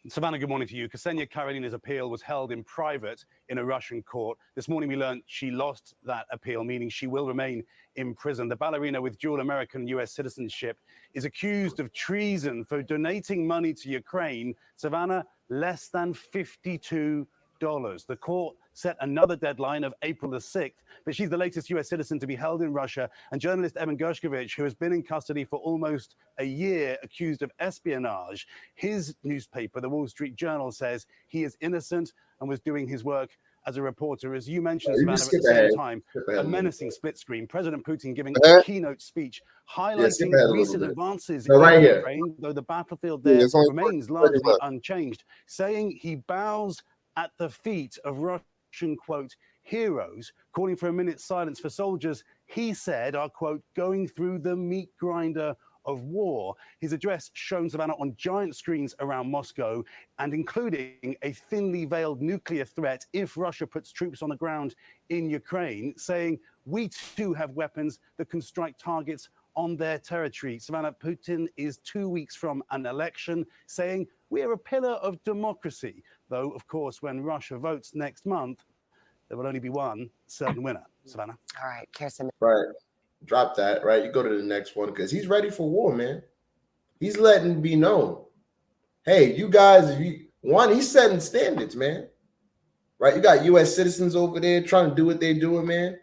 Savannah, good morning to you. Ksenia Karenina's appeal was held in private in a Russian court. This morning we learned she lost that appeal, meaning she will remain in prison. The ballerina with dual American U.S. citizenship is accused of treason for donating money to Ukraine. Savannah, less than $52. The court set another deadline of April the 6th, but she's the latest U.S. citizen to be held in Russia. And journalist Evan Gershkovich, who has been in custody for almost a year, accused of espionage. His newspaper, the Wall Street Journal, says he is innocent and was doing his work as a reporter. As you mentioned, Savannah, at the same time, a menacing split screen. President Putin giving a keynote speech highlighting recent advances in Ukraine, though the battlefield there remains largely unchanged, saying he bows at the feet of Russian, quote, heroes, calling for a minute's silence for soldiers he said are, quote, going through the meat grinder of war. His address shown, Savannah, on giant screens around Moscow, and including a thinly veiled nuclear threat if Russia puts troops on the ground in Ukraine, saying, we too have weapons that can strike targets on their territory. Savannah, Putin is 2 weeks from an election, saying, we're a pillar of democracy. Though, of course, when Russia votes next month, there will only be one certain winner. Savannah. All right, Kirsten. Right. Drop that, right? You go to the next one because he's ready for war, man. He's letting it be known. Hey, you guys, he's setting standards, man. Right? You got U.S. citizens over there trying to do what they're doing, man.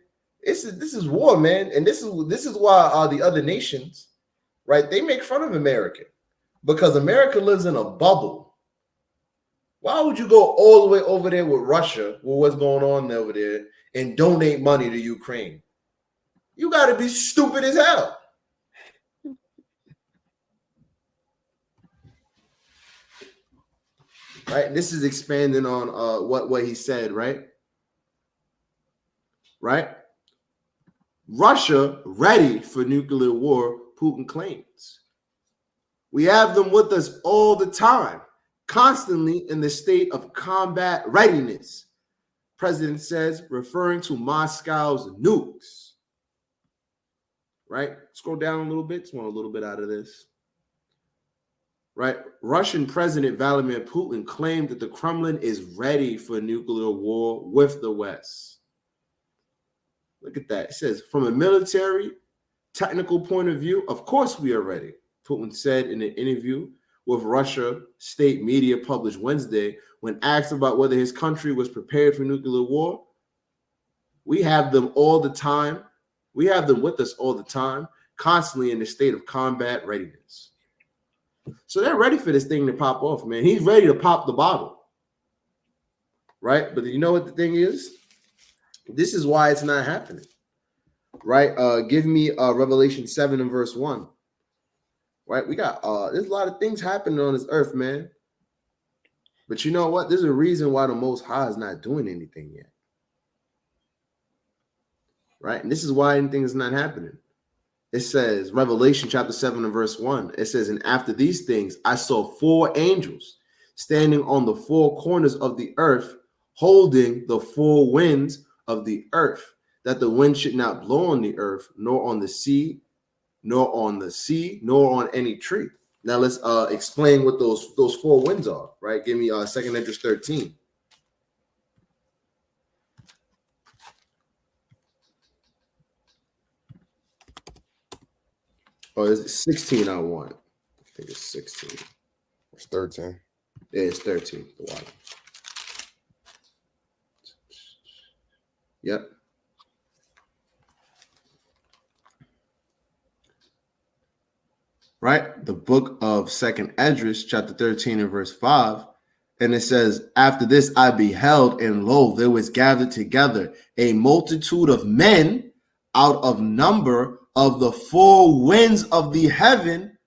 This is war, man. And this is why the other nations, right, they make fun of America because America lives in a bubble. Why would you go all the way over there with Russia, with what's going on over there, and donate money to Ukraine? You got to be stupid as hell. Right? This is expanding on what he said, right? Right? Russia ready for nuclear war, Putin claims. We have them with us all the time, constantly in the state of combat readiness, President says, referring to Moscow's nukes. Right? Scroll down a little bit. Just want a little bit out of this. Right? Russian President Vladimir Putin claimed that the Kremlin is ready for nuclear war with the West. Look at that. It says, from a military, technical point of view, of course we are ready, Putin said in an interview with Russia state media published Wednesday when asked about whether his country was prepared for nuclear war. We have them all the time. We have them with us all the time, constantly in the state of combat readiness. So they're ready for this thing to pop off, man. He's ready to pop the bottle, right? But you know what the thing is? This is why it's not happening, right? Give me Revelation 7 and verse 1. Right, we got there's a lot of things happening on this earth, man. But you know what? There's a reason why the Most High is not doing anything yet. Right, and this is why anything is not happening. It says, Revelation chapter 7 and verse 1. It says, and after these things, I saw 4 angels standing on the 4 corners of the earth, holding the 4 winds of the earth, that the wind should not blow on the earth, nor on the sea, nor on any tree. Now let's explain what those 4 winds are, right? Give me 2 Esdras 13. Oh, it's 16 I want. I think it's 16. It's 13. Yeah, it's 13. The water. Yep. Right? The book of 2 Esdras, chapter 13 and verse 5, And it says, after this I beheld, and lo, there was gathered together a multitude of men out of number of the four winds of the heaven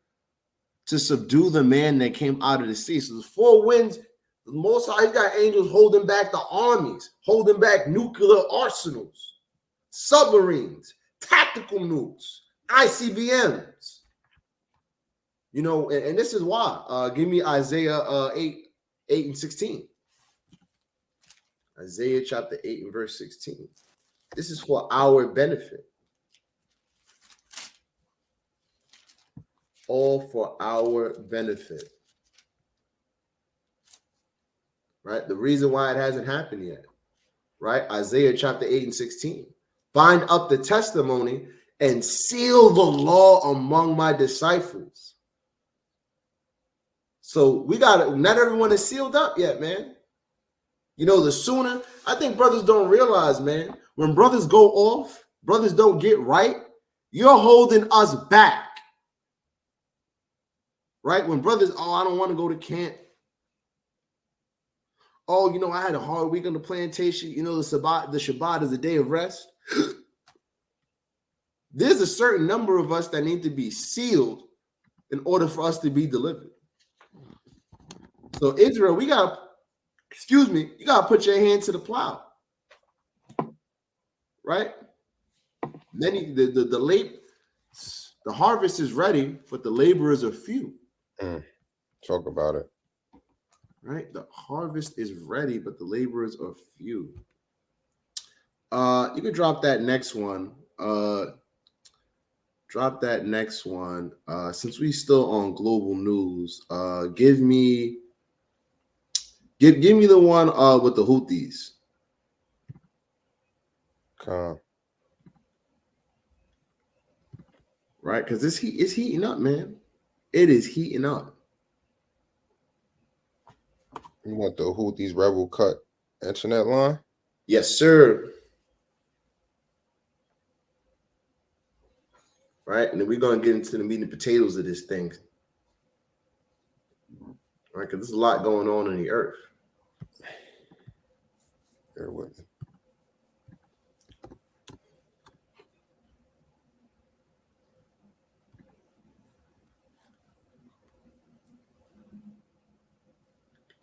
to subdue the man that came out of the sea. So the four winds, the Most High got angels holding back the armies, holding back nuclear arsenals, submarines, tactical nukes, ICBMs. You know, and this is why. Give me Isaiah 8 and 16. Isaiah chapter 8 and verse 16. This is for our benefit. All for our benefit. Right? The reason why it hasn't happened yet. Right? Isaiah chapter 8 and 16. Bind up the testimony and seal the law among my disciples. So we got it. Not everyone is sealed up yet, man. You know, the sooner, I think brothers don't realize, man, when brothers go off, brothers don't get right, you're holding us back. Right? When brothers, oh, I don't want to go to camp. Oh, you know, I had a hard week on the plantation. You know, the Shabbat is a day of rest. There's a certain number of us that need to be sealed in order for us to be delivered. So Israel, you got to put your hand to the plow. Right? The harvest is ready, but the laborers are few. Talk about it. Right? The harvest is ready, but the laborers are few. You can drop that next one. Since we still on global news, give me the one with the Houthis. Right? Because it's heating up, man. It is heating up. You want the Houthis rebel cut internet line? Yes, sir. Right? And then we're going to get into the meat and potatoes of this thing. Right? Because there's a lot going on in the earth. Bear with me.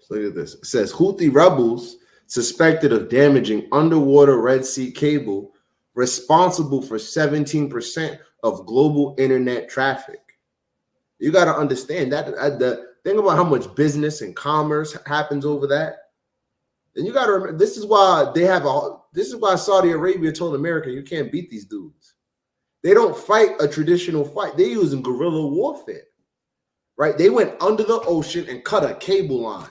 So look at this. It says Houthi rebels suspected of damaging underwater Red Sea cable responsible for 17% of global internet traffic. You got to understand that the thing about how much business and commerce happens over that. And you got to remember, this is why Saudi Arabia told America, you can't beat these dudes. They don't fight a traditional fight. They're using guerrilla warfare, right? They went under the ocean and cut a cable line.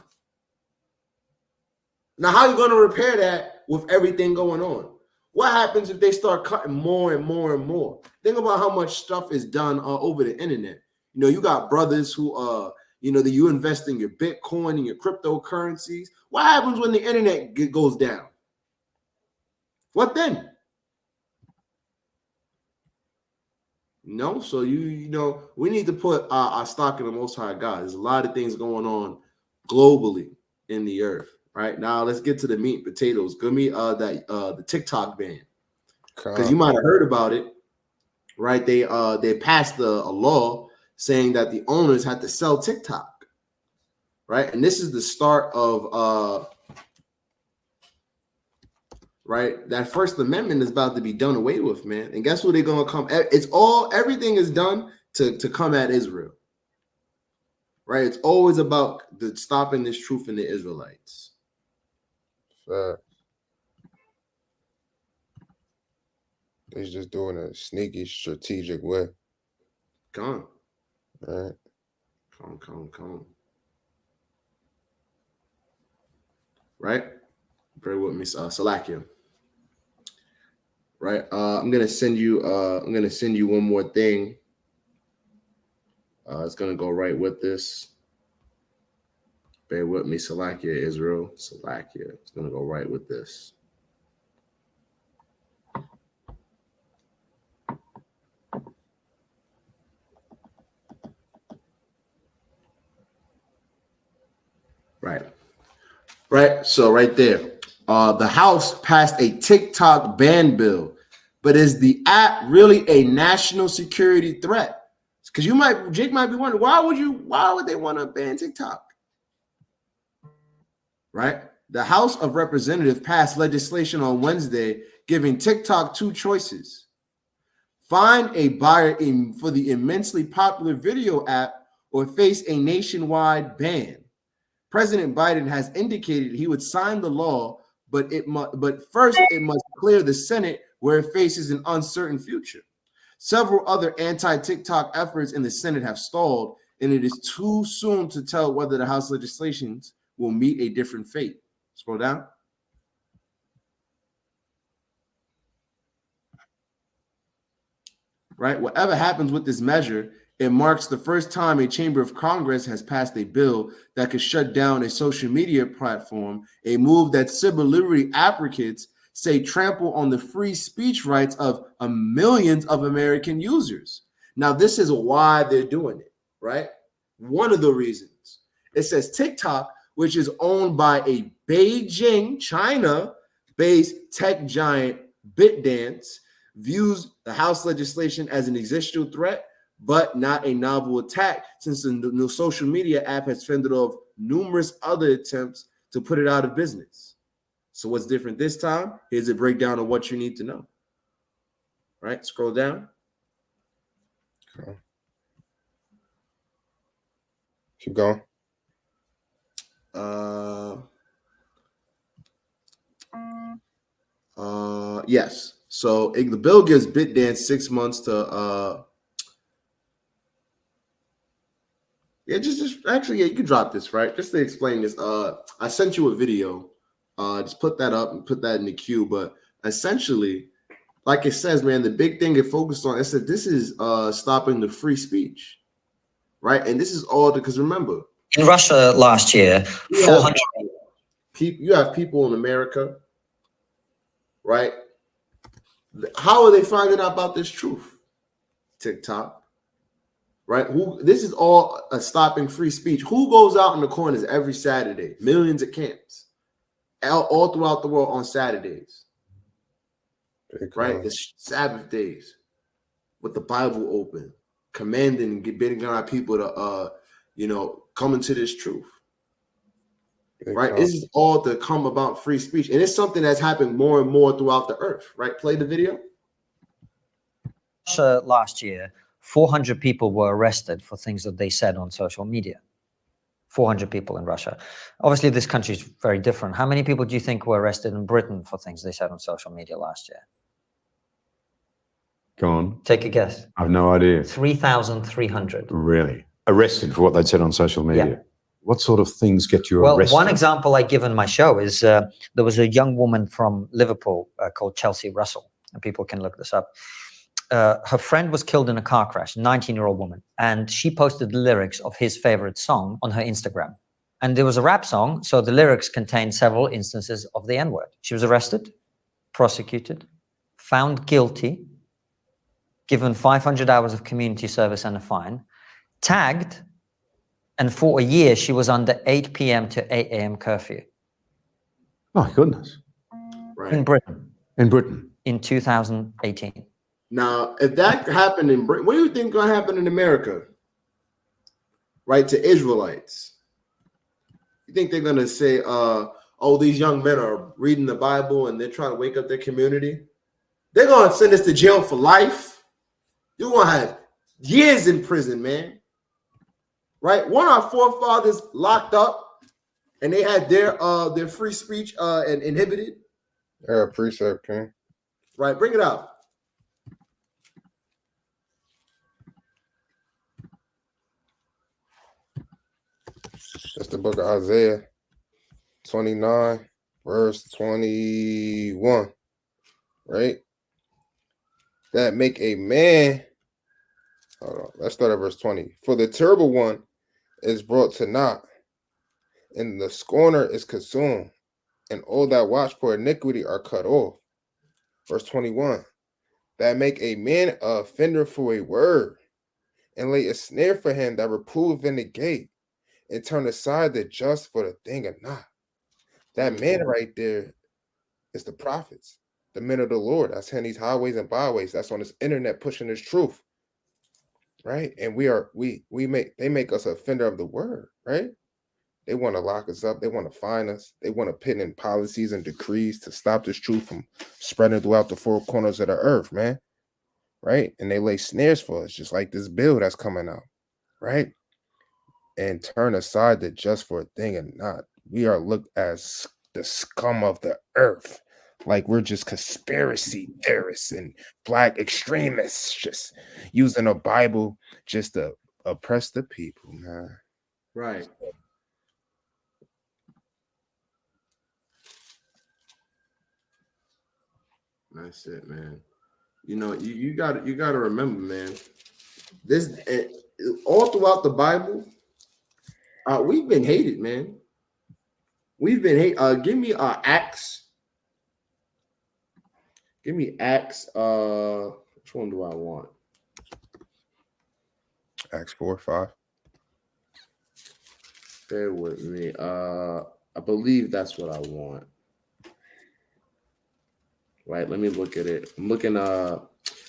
Now, how are you going to repair that with everything going on? What happens if they start cutting more and more and more? Think about how much stuff is done over the internet. You know, you got brothers who, you invest in your Bitcoin and your cryptocurrencies. What happens when the internet goes down? What then? No, so we need to put our stock in the Most High God. There's a lot of things going on globally in the earth. Right now, let's get to the meat and potatoes. Give me the TikTok ban, because you might have heard about it, right? They passed a law saying that the owners had to sell TikTok, right? And this is the start of right. That First Amendment is about to be done away with, man. And guess what they're gonna come? Everything is done to come at Israel, right? It's always about stopping this truth in the Israelites. They're just doing a sneaky, strategic way. Come. Right. Come. Right? Pray with me, Salakia. Right. I'm gonna send you one more thing. It's gonna go right with this. Bear with me, Salakia, Israel. Salakia. It's going to go right with this. Right. Right. So right there, the House passed a TikTok ban bill, but is the app really a national security threat? Because Jake might be wondering, why would they want to ban TikTok? Right. The House of Representatives passed legislation on Wednesday giving TikTok two choices: find a buyer for the immensely popular video app or face a nationwide ban. President Biden has indicated he would sign the law, but first it must clear the Senate, where it faces an uncertain future. Several other anti-TikTok efforts in the Senate have stalled, and it is too soon to tell whether the House legislations will meet a different fate. Scroll down. Right? Whatever happens with this measure, it marks the first time a chamber of Congress has passed a bill that could shut down a social media platform, a move that civil liberty advocates say trample on the free speech rights of millions of American users. Now, this is why they're doing it, right? One of the reasons. It says TikTok, which is owned by a Beijing, China-based tech giant BitDance, views the House legislation as an existential threat, but not a novel attack, since the new social media app has fended off numerous other attempts to put it out of business. So what's different this time? Here's a breakdown of what you need to know. Right? Scroll down. Okay. Keep going. Yes. So the bill gives BitDance 6 months to you can drop this, right? Just to explain this. I sent you a video. Just put that up and put that in the queue. But essentially, like it says, man, the big thing it focused on, it said this is stopping the free speech, right? And this is all because remember, in Russia last year, 400 people. You have people in America, right? How are they finding out about this truth? TikTok, right? This is all stopping free speech. Who goes out in the corners every Saturday? Millions of camps, all throughout the world on Saturdays, right? It's Sabbath days with the Bible open, commanding and bidding our people to, come into this truth. Right, this is all to come about free speech, and it's something that's happened more and more throughout the earth. Right, play the video. Last year, 400 people were arrested for things that they said on social media. 400 people in Russia. Obviously, this country is very different. How many people do you think were arrested in Britain for things they said on social media last year? Go on. Take a guess. I've no idea. 3,300. Really? Arrested for what they'd said on social media? Yeah. What sort of things get you arrested? Well, one example I give in my show is there was a young woman from Liverpool called Chelsea Russell, and people can look this up. Her friend was killed in a car crash, 19-year-old woman, and she posted the lyrics of his favorite song on her Instagram. And there was a rap song, so the lyrics contained several instances of the N-word. She was arrested, prosecuted, found guilty, given 500 hours of community service and a fine, tagged, and for a year, she was under 8 p.m. to 8 a.m. curfew. Oh, goodness. Right. In Britain. In Britain. In 2018. Now, if that happened in Britain, what do you think is going to happen in America? Right, to Israelites? You think they're going to say, oh, these young men are reading the Bible and they're trying to wake up their community? They're going to send us to jail for life. You're going to have years in prison, man. Right, one of our forefathers locked up, and they had their free speech and inhibited. Yeah, precept, King. Right, bring it out. That's the book of Isaiah, 29, verse 21. Right, that make a man. Hold on, let's start at verse 20. For the terrible one is brought to naught, and the scorner is consumed, and all that watch for iniquity are cut off. Verse 21. That make a man a offender for a word, and lay a snare for him that reprove in the gate, and turn aside the just for the thing of naught. That man right there is the prophets, the men of the Lord. That's in these highways and byways. That's on this internet pushing this truth. Right. And they make us an offender of the word, right? They want to lock us up. They want to fine us. They want to put in policies and decrees to stop this truth from spreading throughout the four corners of the earth, man. Right. And they lay snares for us, just like this bill that's coming out. Right. And turn aside the just for a thing and not. We are looked as the scum of the earth. Like we're just conspiracy theorists and black extremists just using a Bible just to oppress the people, man. Right. That's it, man. You know, you got to remember, man. This all throughout the Bible, we've been hated, man. We've been hated. Give me Acts. Give me Acts. Which one do I want? Acts 4:5. Bear with me. I believe that's what I want. Right, let me look at it. I'm looking.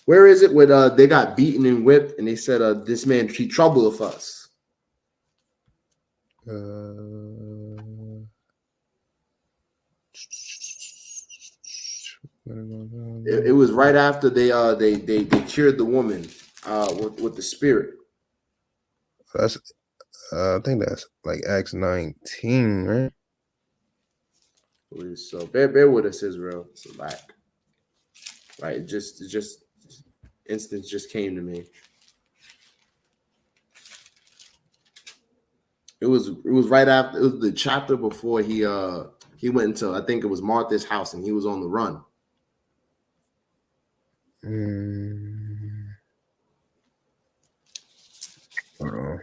Where is it? Where they got beaten and whipped, and they said, "This man, he troubleth us." It was right after they cured the woman with the spirit. That's I think that's like Acts 19, right? So bear with us, Israel. It's a lack. Right, it just instance just came to me. It was right after, it was the chapter before he went into, I think it was Martha's house, and he was on the run. Hold on.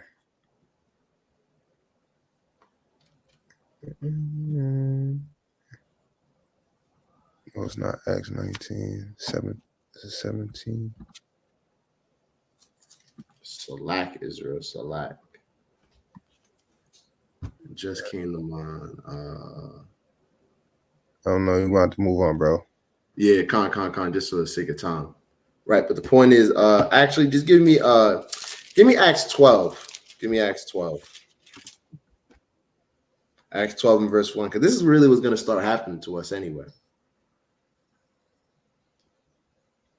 No, it's not Acts 19. 17. Salak, Israel, Salak. It just came to mind. I don't know. You want to move on, bro? Yeah, con, just for the sake of time. Right, but the point is, actually, just give me Acts 12. Give me Acts 12. Acts 12 and verse 1, because this is really what's going to start happening to us anyway.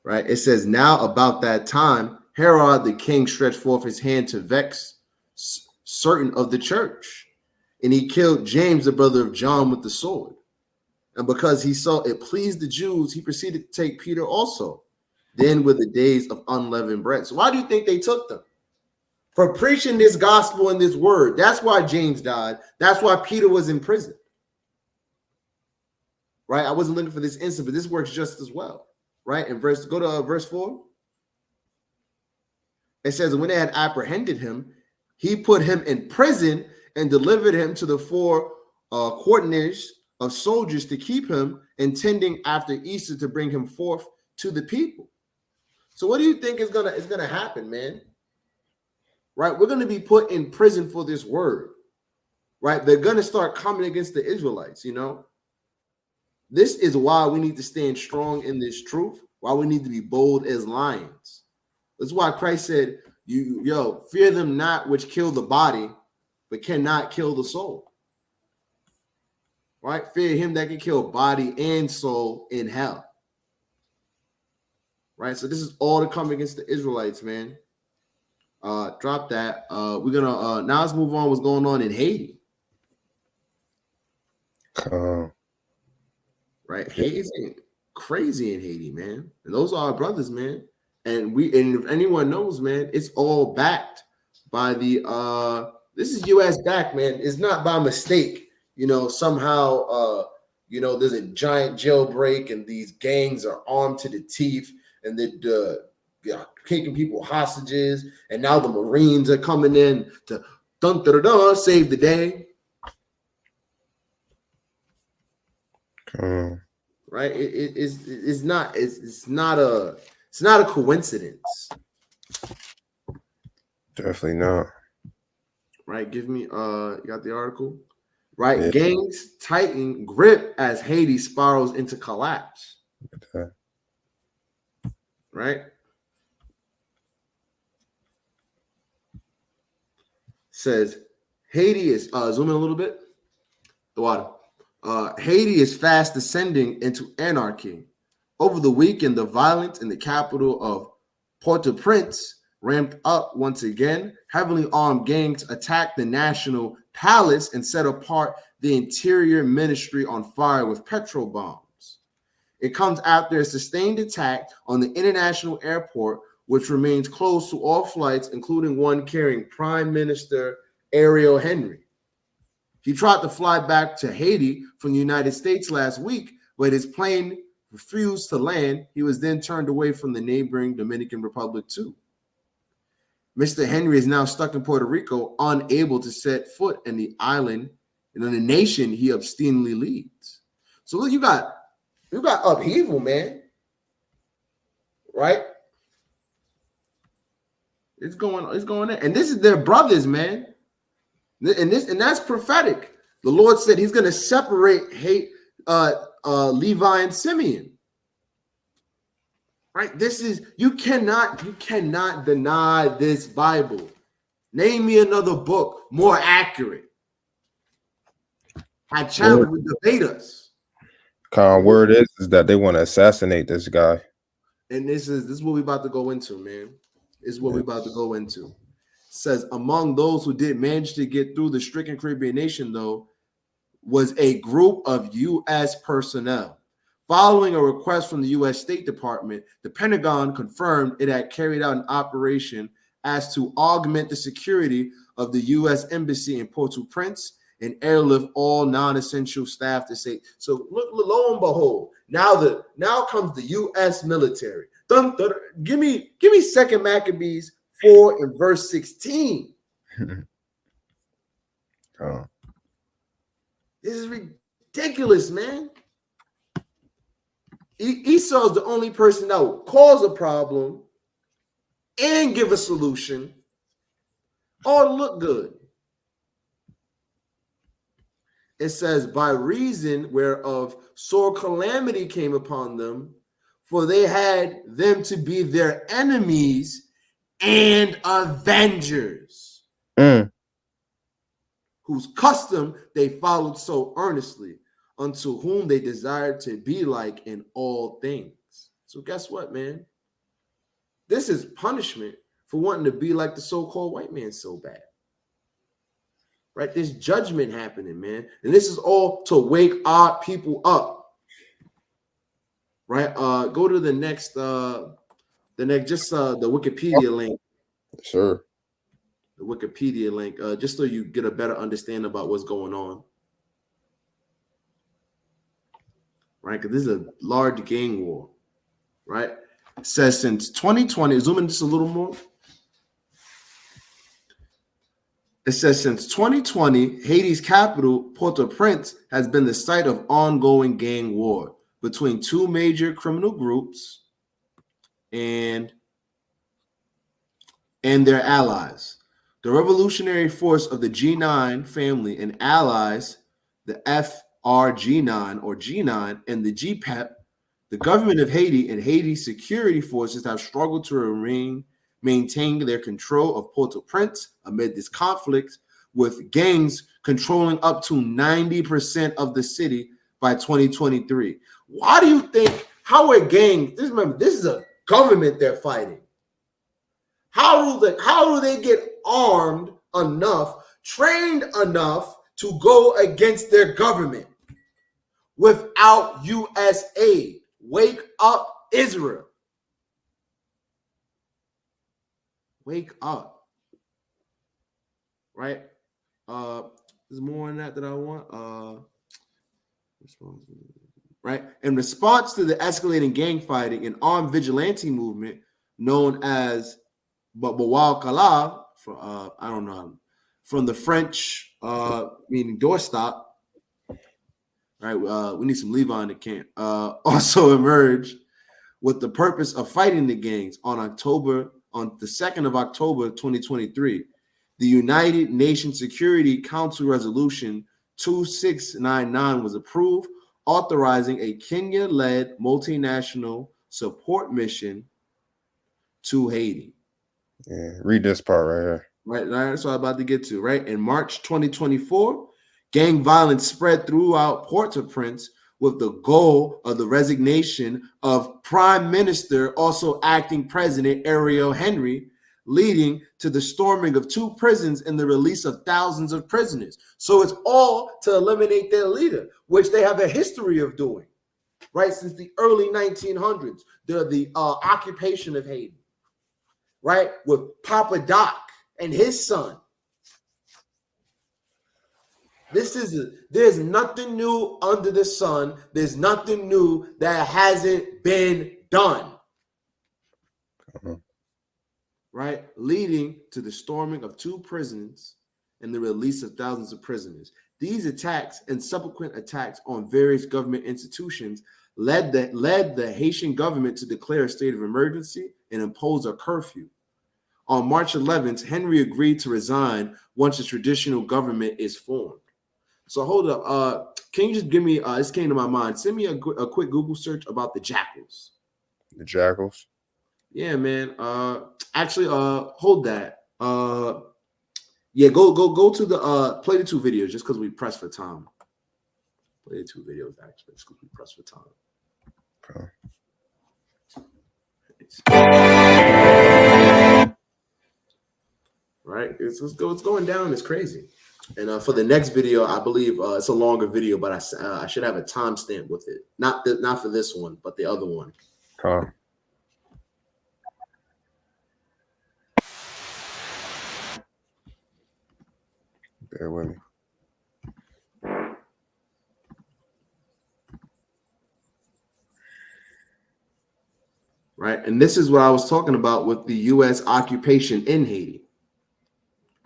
Right, it says, now about that time, Herod the king stretched forth his hand to vex certain of the church, and he killed James, the brother of John, with the sword. And because he saw it pleased the Jews, he proceeded to take Peter also. Then were the days of unleavened bread. So why do you think they took them? For preaching this gospel and this word. That's why James died. That's why Peter was in prison. Right? I wasn't looking for this instant, but this works just as well. Right? And go to verse 4. It says, when they had apprehended him, he put him in prison and delivered him to the four quaternions of soldiers to keep him, intending after Easter to bring him forth to the people. So what do you think is gonna happen, man? Right? We're gonna be put in prison for this word. Right? They're gonna start coming against the Israelites, you know. This is why we need to stand strong in this truth, why we need to be bold as lions. That's why Christ said, fear them not which kill the body, but cannot kill the soul. Right? Fear him that can kill body and soul in hell. Right? So this is all to come against the Israelites, man. Drop that. We're gonna now let's move on. What's going on in Haiti? Right? Haiti's crazy in Haiti, man. And those are our brothers, man. And if anyone knows, man, it's all backed by the this is US backed, man. It's not by mistake, you know, somehow there's a giant jailbreak and these gangs are armed to the teeth and they're taking people hostages, and now the Marines are coming in to save the day. Right? It's not a coincidence. Definitely not. Right? Give me you got the article? right? Yeah. Gangs tighten grip as Haiti spirals into collapse. Okay. Right? Says Haiti is zoom in a little bit. The water. Haiti is fast descending into anarchy. Over the weekend, the violence in the capital of Port-au-Prince ramped up once again. Heavily armed gangs attacked the national palace and set apart the interior ministry on fire with petrol bombs. It comes after a sustained attack on the international airport, which remains closed to all flights, including one carrying Prime Minister Ariel Henry. He tried to fly back to Haiti from the United States last week, but his plane refused to land. He was then turned away from the neighboring Dominican Republic too. Mr. Henry is now stuck in Puerto Rico, unable to set foot in the island and in the nation he obstinately leads. So look, you got upheaval, man. Right? It's going in. And this is their brothers, man. And that's prophetic. The Lord said he's going to separate Levi and Simeon. Right? This is you cannot deny this Bible. Name me another book more accurate. I challenge you to debate us. Word is that they want to assassinate this guy. And this is what we're about to go into, man. This is what we're about to go into. It says among those who did manage to get through the stricken Caribbean nation, though, was a group of U.S. personnel. Following a request from the U.S. State Department, the Pentagon confirmed it had carried out an operation as to augment the security of the U.S. Embassy in Port-au-Prince and airlift all non-essential staff to say. So lo and behold, now comes the U.S. military. Give me 2 Maccabees 4 and verse 16. Oh. This is ridiculous, man. Esau is the only person that will cause a problem and give a solution, all to look good. It says, by reason whereof sore calamity came upon them, for they had them to be their enemies and avengers, whose custom they followed so earnestly, unto whom they desired to be like in all things. So guess what, man? This is punishment for wanting to be like the so-called white man so bad. Right? There's judgment happening, man. And this is all to wake our people up. Right? Go to the next the Wikipedia link. Sure. The Wikipedia link, just so you get a better understanding about what's going on. Right? Because this is a large gang war. Right? It says since 2020, zoom in just a little more. It says since 2020, Haiti's capital, Port-au-Prince, has been the site of ongoing gang war between two major criminal groups and their allies. The revolutionary force of the G9 family and allies, the FRG9 or G9 and the GPEP, the government of Haiti and Haiti's security forces have struggled to maintain their control of Port-au-Prince amid this conflict, with gangs controlling up to 90% of the city by 2023. Why do you think, how are gangs, remember, this is a government they're fighting. How do they get armed enough, trained enough to go against their government without U.S. aid? Wake up, Israel. Wake up. Right? There's more on that I want. Right? In response to the escalating gang fighting and armed vigilante movement known as Bawal Kala, I don't know, from the French meaning doorstop. Right? We need some Levi in the camp. Also emerged with the purpose of fighting the gangs on the 2nd of October, 2023. The United Nations Security Council Resolution 2699 was approved, authorizing a Kenya-led multinational support mission to Haiti. Yeah, read this part right here. Right, that's what I'm about to get to. Right, in March 2024, gang violence spread throughout Port-au-Prince with the goal of the resignation of Prime Minister, also acting President Ariel Henry, leading to the storming of 2 prisons and the release of thousands of prisoners. So it's all to eliminate their leader, which they have a history of doing, right? Since the early 1900s, the occupation of Haiti, right? With Papa Doc and his son. There's nothing new under the sun. There's nothing new that hasn't been done. Right? Leading to the storming of 2 prisons and the release of thousands of prisoners. These attacks and subsequent attacks on various government institutions led the Haitian government to declare a state of emergency and impose a curfew. On March 11th, Henry agreed to resign once the traditional government is formed. So hold up. Can you just give me, this came to my mind. Send me a quick Google search about the jackals. The jackals? Yeah, man. Actually, hold that. Yeah, go to the play the 2 videos just because we pressed for time. Play the 2 videos actually, just because we pressed for time. Okay. Right, it's going down. It's crazy. And for the next video, I believe it's a longer video, but I should have a timestamp with it. Not for this one, but the other one. Bear with me. Right, and this is what I was talking about with the U.S. occupation in Haiti.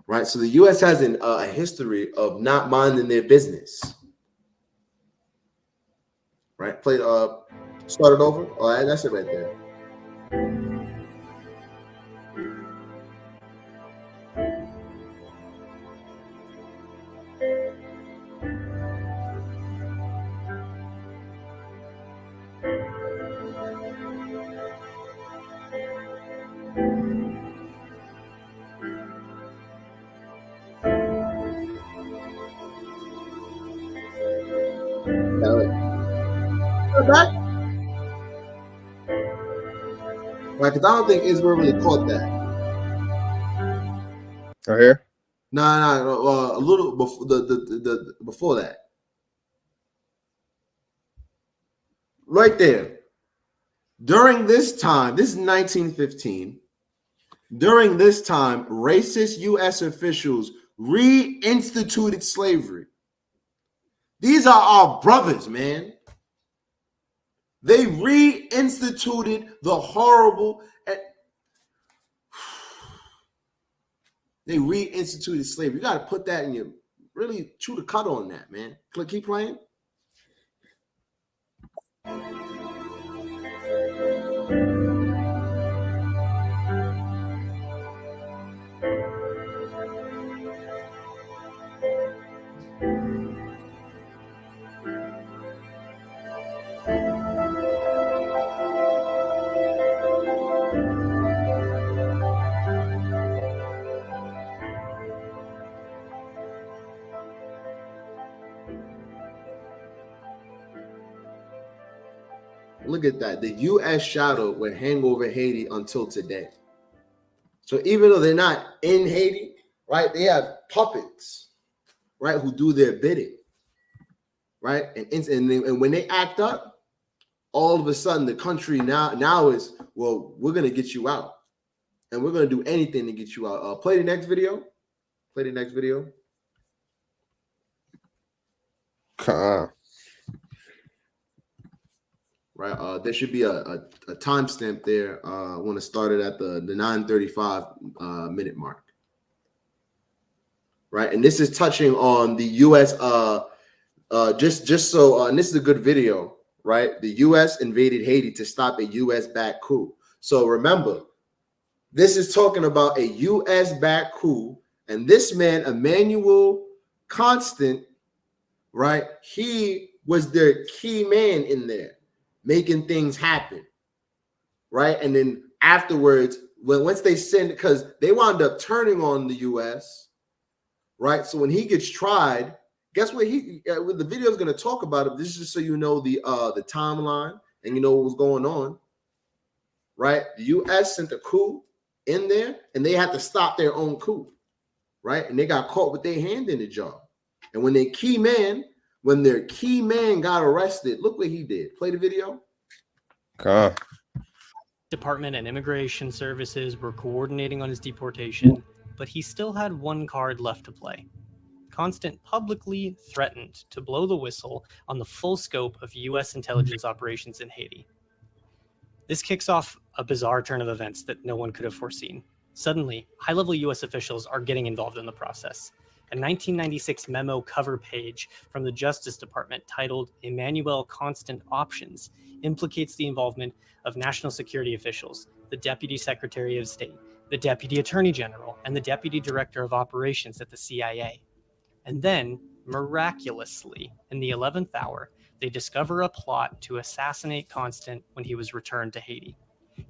Right, so the U.S. has a history of not minding their business. Right, start it over. All right, that's it right there. Right, because I don't think Israel really caught that. Right here? No, a little before the before that. Right there. During this time, this is 1915. During this time, racist U.S. officials reinstituted slavery. These are our brothers, man. They reinstituted the horrible. They reinstituted slavery. You got to put that in your, really chew the cut on that, man. Keep playing. Look at that. The U.S. shadow will hang over Haiti until today. So even though they're not in Haiti, right, they have puppets, right, who do their bidding, right? And when they act up, all of a sudden the country now is, well, we're going to get you out. And we're going to do anything to get you out. Play the next video. Play the next video. Right, there should be a timestamp there. I want to start it at the 9:35 minute mark. Right, and this is touching on the U.S. Just so, and this is a good video. Right, the U.S. invaded Haiti to stop a U.S.-backed coup. So remember, this is talking about a U.S.-backed coup, and this man, Emmanuel Constant, right? He was their key man in there, making things happen, right? And then afterwards, once they send, because they wound up turning on the U.S., right? So when he gets tried, guess what? What the video is going to talk about it. This is just so you know the timeline and you know what was going on, right? The U.S. sent a coup in there, and they had to stop their own coup, right? And they got caught with their hand in the jar. And when their key man got arrested, look what he did. Play the video. Department and Immigration Services were coordinating on his deportation, but he still had one card left to play. Constant publicly threatened to blow the whistle on the full scope of U.S. intelligence operations in Haiti. This kicks off a bizarre turn of events that no one could have foreseen. Suddenly, high-level U.S. officials are getting involved in the process. A 1996 memo cover page from the Justice Department titled Emmanuel Constant Options implicates the involvement of national security officials, the Deputy Secretary of State, the Deputy Attorney General, and the Deputy Director of Operations at the CIA. And then, miraculously, in the 11th hour, they discover a plot to assassinate Constant when he was returned to Haiti.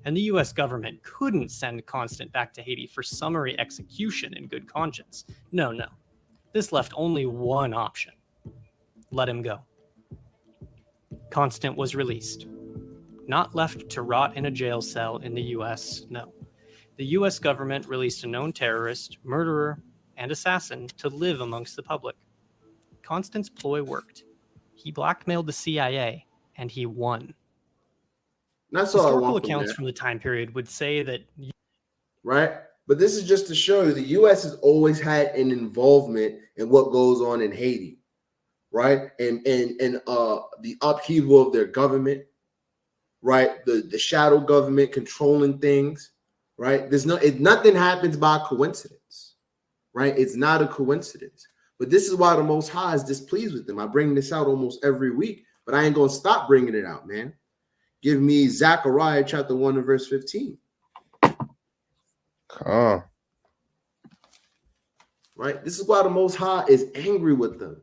And the US government couldn't send Constant back to Haiti for summary execution in good conscience. No. This left only one option. Let him go. Constant was released. Not left to rot in a jail cell in the US, no. The US government released a known terrorist, murderer, and assassin to live amongst the public. Constant's ploy worked. He blackmailed the CIA, and he won. That's all Historical accounts from the time period would say that... Right? But this is just to show you the U.S. has always had an involvement in what goes on in Haiti, right? And the upheaval of their government, right? The shadow government controlling things, right? Nothing happens by coincidence, right? It's not a coincidence. But this is why the Most High is displeased with them. I bring this out almost every week, but I ain't going to stop bringing it out, man. Give me Zechariah chapter 1 and verse 15. Right? This is why the Most High is angry with them,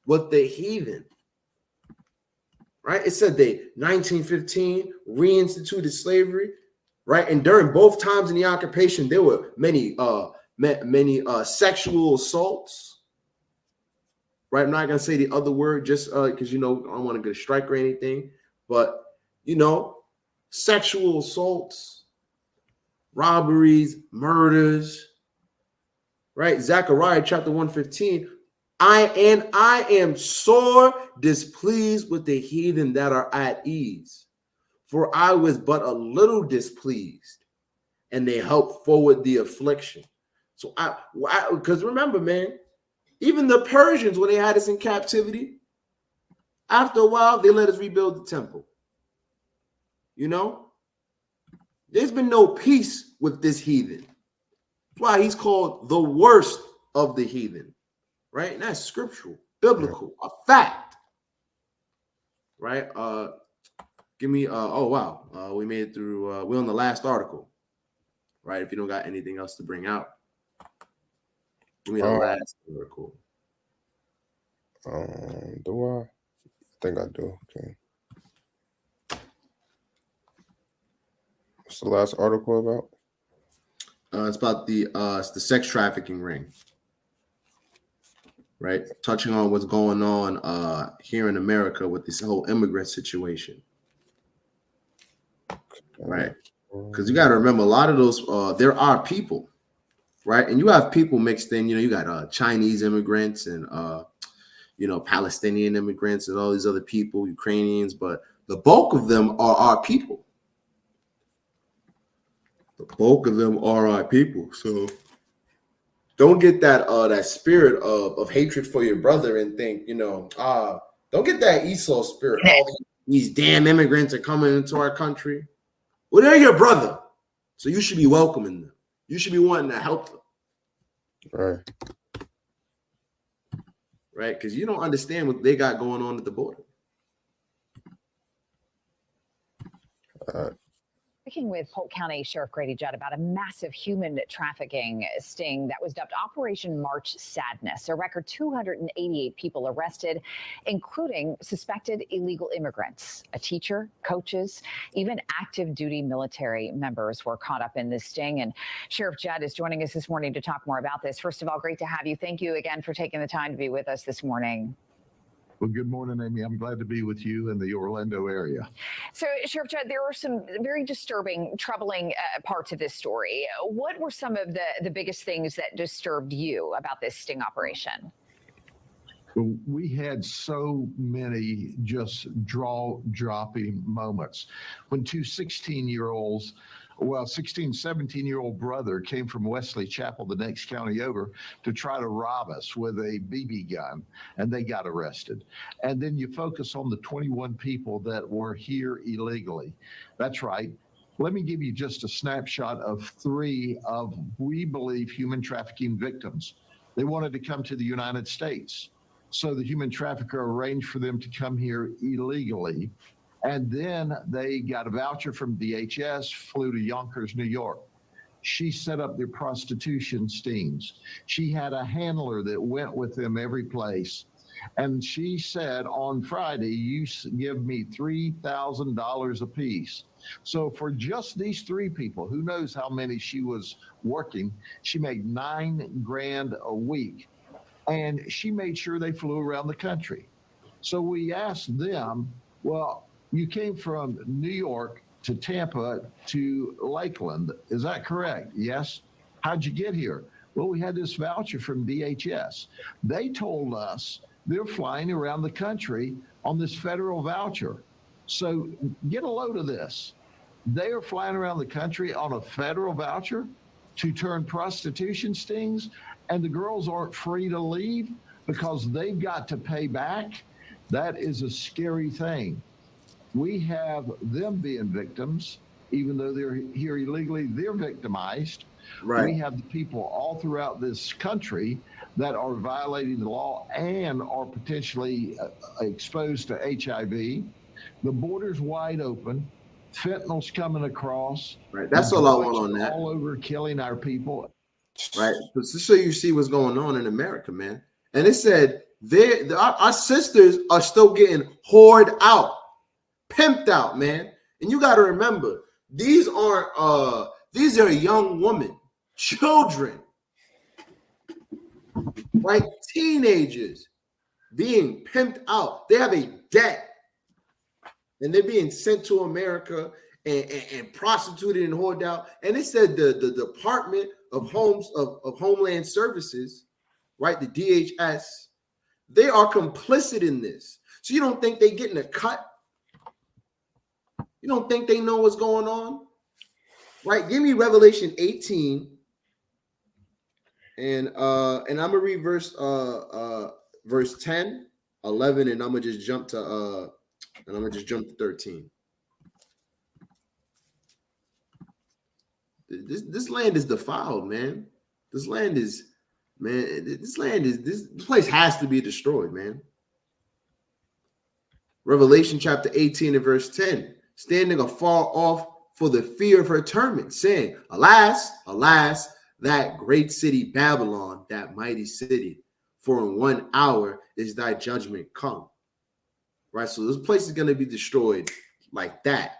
with the heathen. Right? It said they 1915 reinstituted slavery, right? And during both times in the occupation, there were many sexual assaults. Right? I'm not gonna say the other word just because I don't want to get a strike or anything, but sexual assaults, robberies, murders. Right? Zechariah chapter 1:15. I am sore displeased with the heathen that are at ease, for I was but a little displeased, and they helped forward the affliction. So because remember, man, even the Persians, when they had us in captivity, after a while, they let us rebuild the temple. There's been no peace with this heathen. That's why he's called the worst of the heathen. Right? And that's scriptural, biblical, a fact. Right? Give me oh wow. We made it through we're on the last article. Right? If you don't got anything else to bring out. Give me the last article. Do I? I think I do. Okay. What's the last article about? It's about it's the sex trafficking ring. Right, touching on what's going on here in America with this whole immigrant situation. Right, because you got to remember a lot of those. There are people, right, and you have people mixed in. You got Chinese immigrants and Palestinian immigrants and all these other people, Ukrainians, but the bulk of them are our people. The bulk of them are our people. So. Don't get that spirit of hatred for your brother and think, don't get that Esau spirit. All these damn immigrants are coming into our country. Well, they're your brother. So you should be welcoming them. You should be wanting to help them. Right. Right? Because you don't understand what they got going on at the border. Speaking with Polk County Sheriff Grady Judd about a massive human trafficking sting that was dubbed Operation March Sadness. A record 288 people arrested, including suspected illegal immigrants. A teacher, coaches, even active duty military members were caught up in this sting. And Sheriff Judd is joining us this morning to talk more about this. First of all, great to have you. Thank you again for taking the time to be with us this morning. Well, good morning, Amy. I'm glad to be with you in the Orlando area. So, Sheriff Judd, there were some very disturbing, troubling parts of this story. What were some of the biggest things that disturbed you about this sting operation? Well, we had so many just jaw-dropping moments. When two 16-year-olds, 17-year-old brother came from Wesley Chapel, the next county over, to try to rob us with a BB gun, and they got arrested. And then you focus on the 21 people that were here illegally. That's right. Let me give you just a snapshot of 3 of, we believe, human trafficking victims. They wanted to come to the United States. So the human trafficker arranged for them to come here illegally. And then they got a voucher from DHS, flew to Yonkers, New York. She set up their prostitution stings. She had a handler that went with them every place. And she said, on Friday, you give me $3,000 a piece. So for just these 3 people, who knows how many she was working, she made $9 grand a week. And she made sure they flew around the country. So we asked them, well, you came from New York to Tampa to Lakeland. Is that correct? Yes. How'd you get here? Well, we had this voucher from DHS. They told us they're flying around the country on this federal voucher. So get a load of this. They are flying around the country on a federal voucher to turn prostitution stings, and the girls aren't free to leave because they've got to pay back. That is a scary thing. We have them being victims, even though they're here illegally, they're victimized. Right. We have the people all throughout this country that are violating the law and are potentially exposed to HIV. The border's wide open. Fentanyl's coming across. Right. That's all I want on that. All over, killing our people. Right. Just so you see what's going on in America, man. And it said our sisters are still getting whored out, pimped out, man. And you got to remember, these are young women, children, like teenagers being pimped out. They have a debt, and they're being sent to America and prostituted and whored out. And it said the Department of Homeland Services, right, the DHS, they are complicit in this. So you don't think they're getting a cut? You don't think they know what's going on? Right? Give me Revelation 18. And I'm gonna read verse 10, 11, and I'm gonna just jump to 13. This land is defiled, man. This place has to be destroyed, man. Revelation chapter 18 and verse 10. Standing afar off for the fear of her torment, saying, alas, alas, that great city Babylon, that mighty city, for in 1 hour is thy judgment come. Right? So this place is going to be destroyed like that.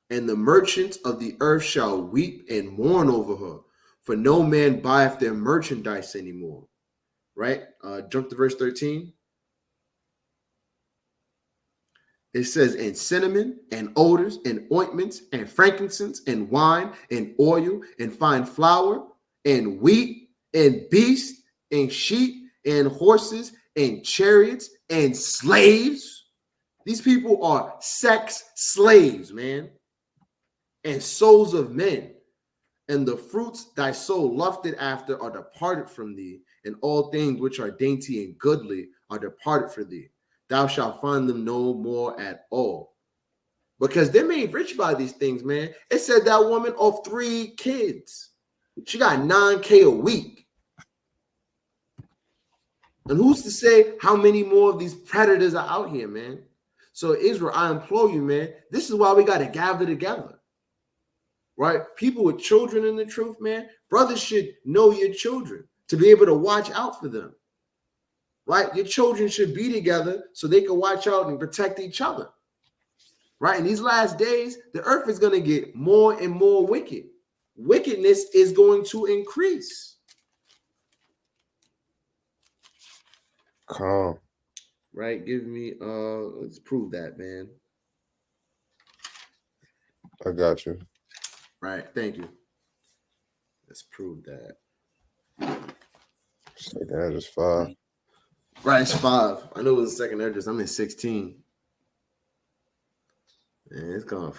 And the merchants of the earth shall weep and mourn over her, for no man buyeth their merchandise anymore. Right? Jump to verse 13. It says, and cinnamon and odors and ointments and frankincense and wine and oil and fine flour and wheat and beasts and sheep and horses and chariots and slaves. These people are sex slaves, man, and souls of men. And the fruits thy soul lufted after are departed from thee, and all things which are dainty and goodly are departed from thee. Thou shalt find them no more at all. Because they're made rich by these things, man. It said that woman of 3 kids, she got $9,000 a week. And who's to say how many more of these predators are out here, man? So Israel, I implore you, man, this is why we got to gather together. Right? People with children in the truth, man, brothers should know your children to be able to watch out for them. Right? Your children should be together so they can watch out and protect each other. Right? In these last days, the earth is going to get more and more wicked. Wickedness is going to increase. Calm. Right? Give me let's prove that, man. I got you. Right. Thank you. Let's prove that. Second Esdras 5. Right, it's 5. I know it was second Esdras. I'm in 16. Man, it's gone.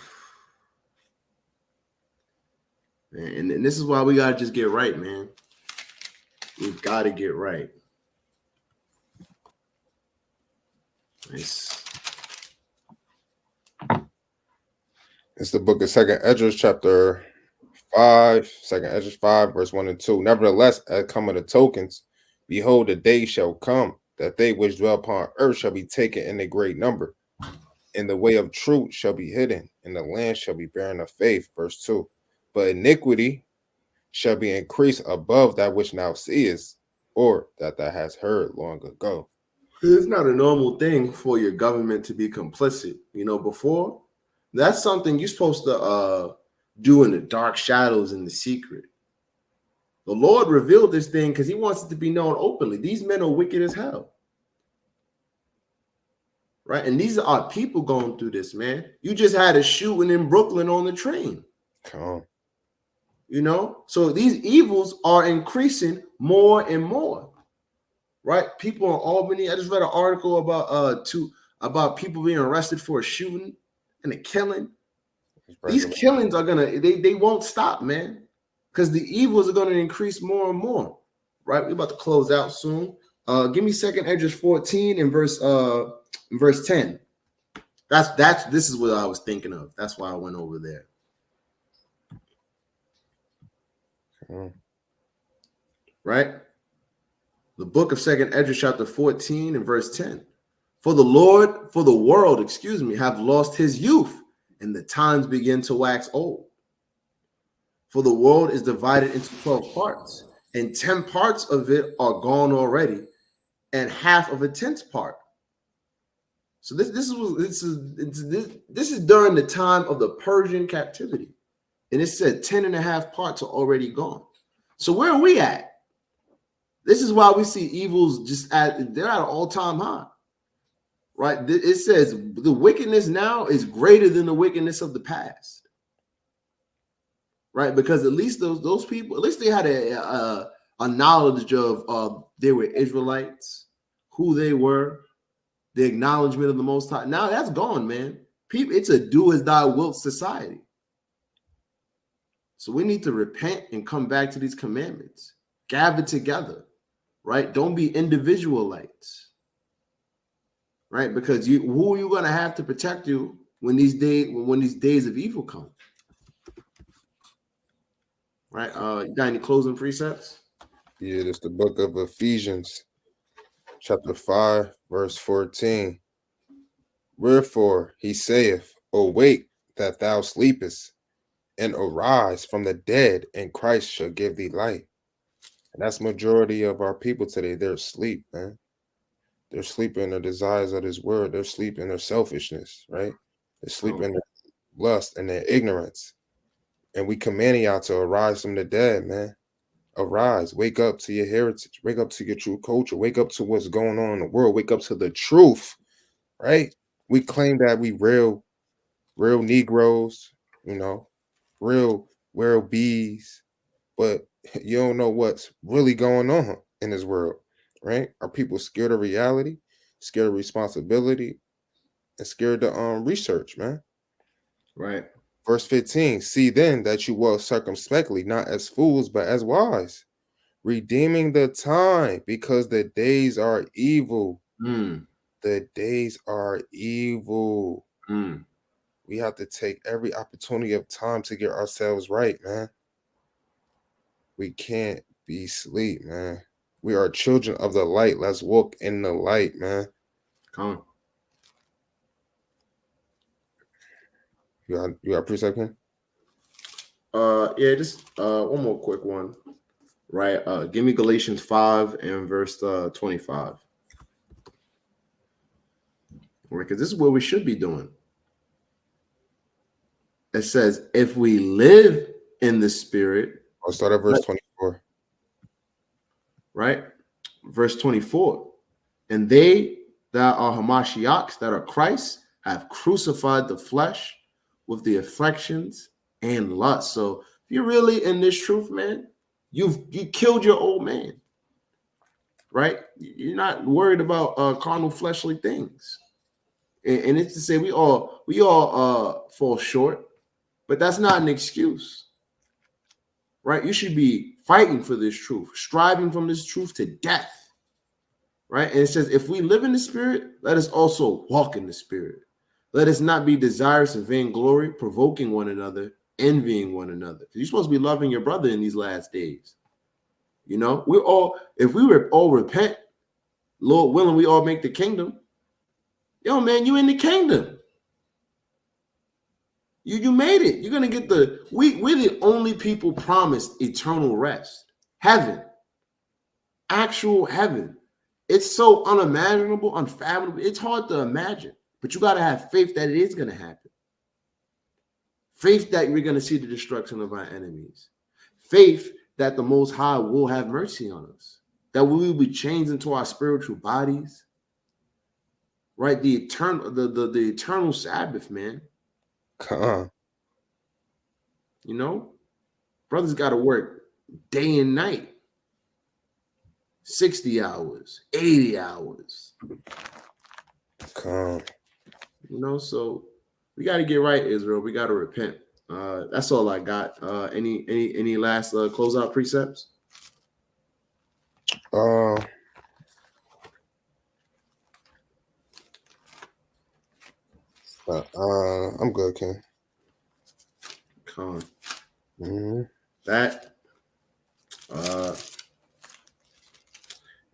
Man, and this is why we gotta just get right, man. We've got to get right. It's the book of Second Esdras, chapter 5, Second Esdras 5, verse 1 and 2. Nevertheless, as coming the tokens, behold, the day shall come that they which dwell upon earth shall be taken in a great number, and the way of truth shall be hidden, and the land shall be barren of faith. Verse 2. But iniquity shall be increased above that which now seest, or that thou hast heard long ago. It's not a normal thing for your government to be complicit. You know, before, that's something you're supposed to do in the dark shadows in the secret. The Lord revealed this thing because he wants it to be known openly. These men are wicked as hell. Right? And these are people going through this, man. You just had a shooting in Brooklyn on the train. Come on. You know? So these evils are increasing more and more. Right? People in Albany, I just read an article about people being arrested for a shooting and a killing. These killings are gonna, they won't stop, man. Because the evils are going to increase more and more. Right? We're about to close out soon. Give me Second Esdras 14 and verse 10. This is what I was thinking of. That's why I went over there. Right? The book of Second Esdras, chapter 14 and verse 10. For the world, have lost his youth, and the times begin to wax old. For the world is divided into 12 parts, and 10 parts of it are gone already, and half of a 10th part. So this is during the time of the Persian captivity, and it said 10 and a half parts are already gone. So where are we at? This is why we see evils they're at an all-time high, right? It says the wickedness now is greater than the wickedness of the past. Right, because at least those people, at least they had a knowledge of they were Israelites, who they were, the acknowledgement of the Most High. Now that's gone, man. People, it's a do as thou wilt society. So we need to repent and come back to these commandments. Gather together, right? Don't be individualites, right? Because who are you going to have to protect you when these days of evil come? Right. You got any closing precepts? Yeah, it's the book of Ephesians, chapter 5, verse 14. Wherefore he saith, awake that thou sleepest, and arise from the dead, and Christ shall give thee light. And that's majority of our people today. They're asleep, man. They're sleeping in the desires of this world. They're sleeping in their selfishness, right? They're sleeping in their lust and their ignorance. And we command y'all to arise from the dead, man. Arise, wake up to your heritage, wake up to your true culture, wake up to what's going on in the world, wake up to the truth, right? We claim that we real Negroes, you know, real bees, but you don't know what's really going on in this world, right? Are people scared of reality, scared of responsibility, and scared to research, man? Right. Verse 15, see then that you walk circumspectly, not as fools, but as wise, redeeming the time, because the days are evil. The days are evil. We have to take every opportunity of time to get ourselves right, man. We can't be asleep, man. We are children of the light. Let's walk in the light, man. Come on. You got a precept here? Yeah, just one more quick one. Right. Give me Galatians 5 and verse 25. Right, because this is what we should be doing. It says, if we live in the spirit. I'll start at verse 24. Right? Verse 24. And they that are Hamashiachs, that are Christ, have crucified the flesh with the affections and lust. So if you're really in this truth, man, you killed your old man. Right? You're not worried about carnal fleshly things. And it's to say we all fall short, but that's not an excuse. Right? You should be fighting for this truth, striving from this truth to death. Right? And it says, if we live in the spirit, let us also walk in the spirit. Let us not be desirous of vainglory, provoking one another, envying one another. You're supposed to be loving your brother in these last days. You know, if we were all repent, Lord willing, we all make the kingdom. Yo, man, you in the kingdom. You made it. You're gonna get we're the only people promised eternal rest, heaven, actual heaven. It's so unimaginable, unfathomable. It's hard to imagine, but you got to have faith that it is going to happen. Faith that we're going to see the destruction of our enemies. Faith that the Most High will have mercy on us. That we will be changed into our spiritual bodies. Right? The eternal Sabbath, man. You know, brothers got to work day and night. 60 hours, 80 hours. You know, so we got to get right, Israel. We got to repent. That's all I got. Any last closeout precepts? I'm good, Ken. That.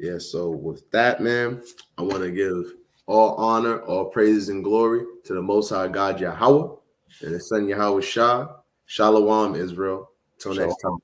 Yeah, so with that, man, I want to give all honor, all praises and glory to the Most High God Yahweh and His Son Yahweh Shah. Shalom, Israel. Till next time.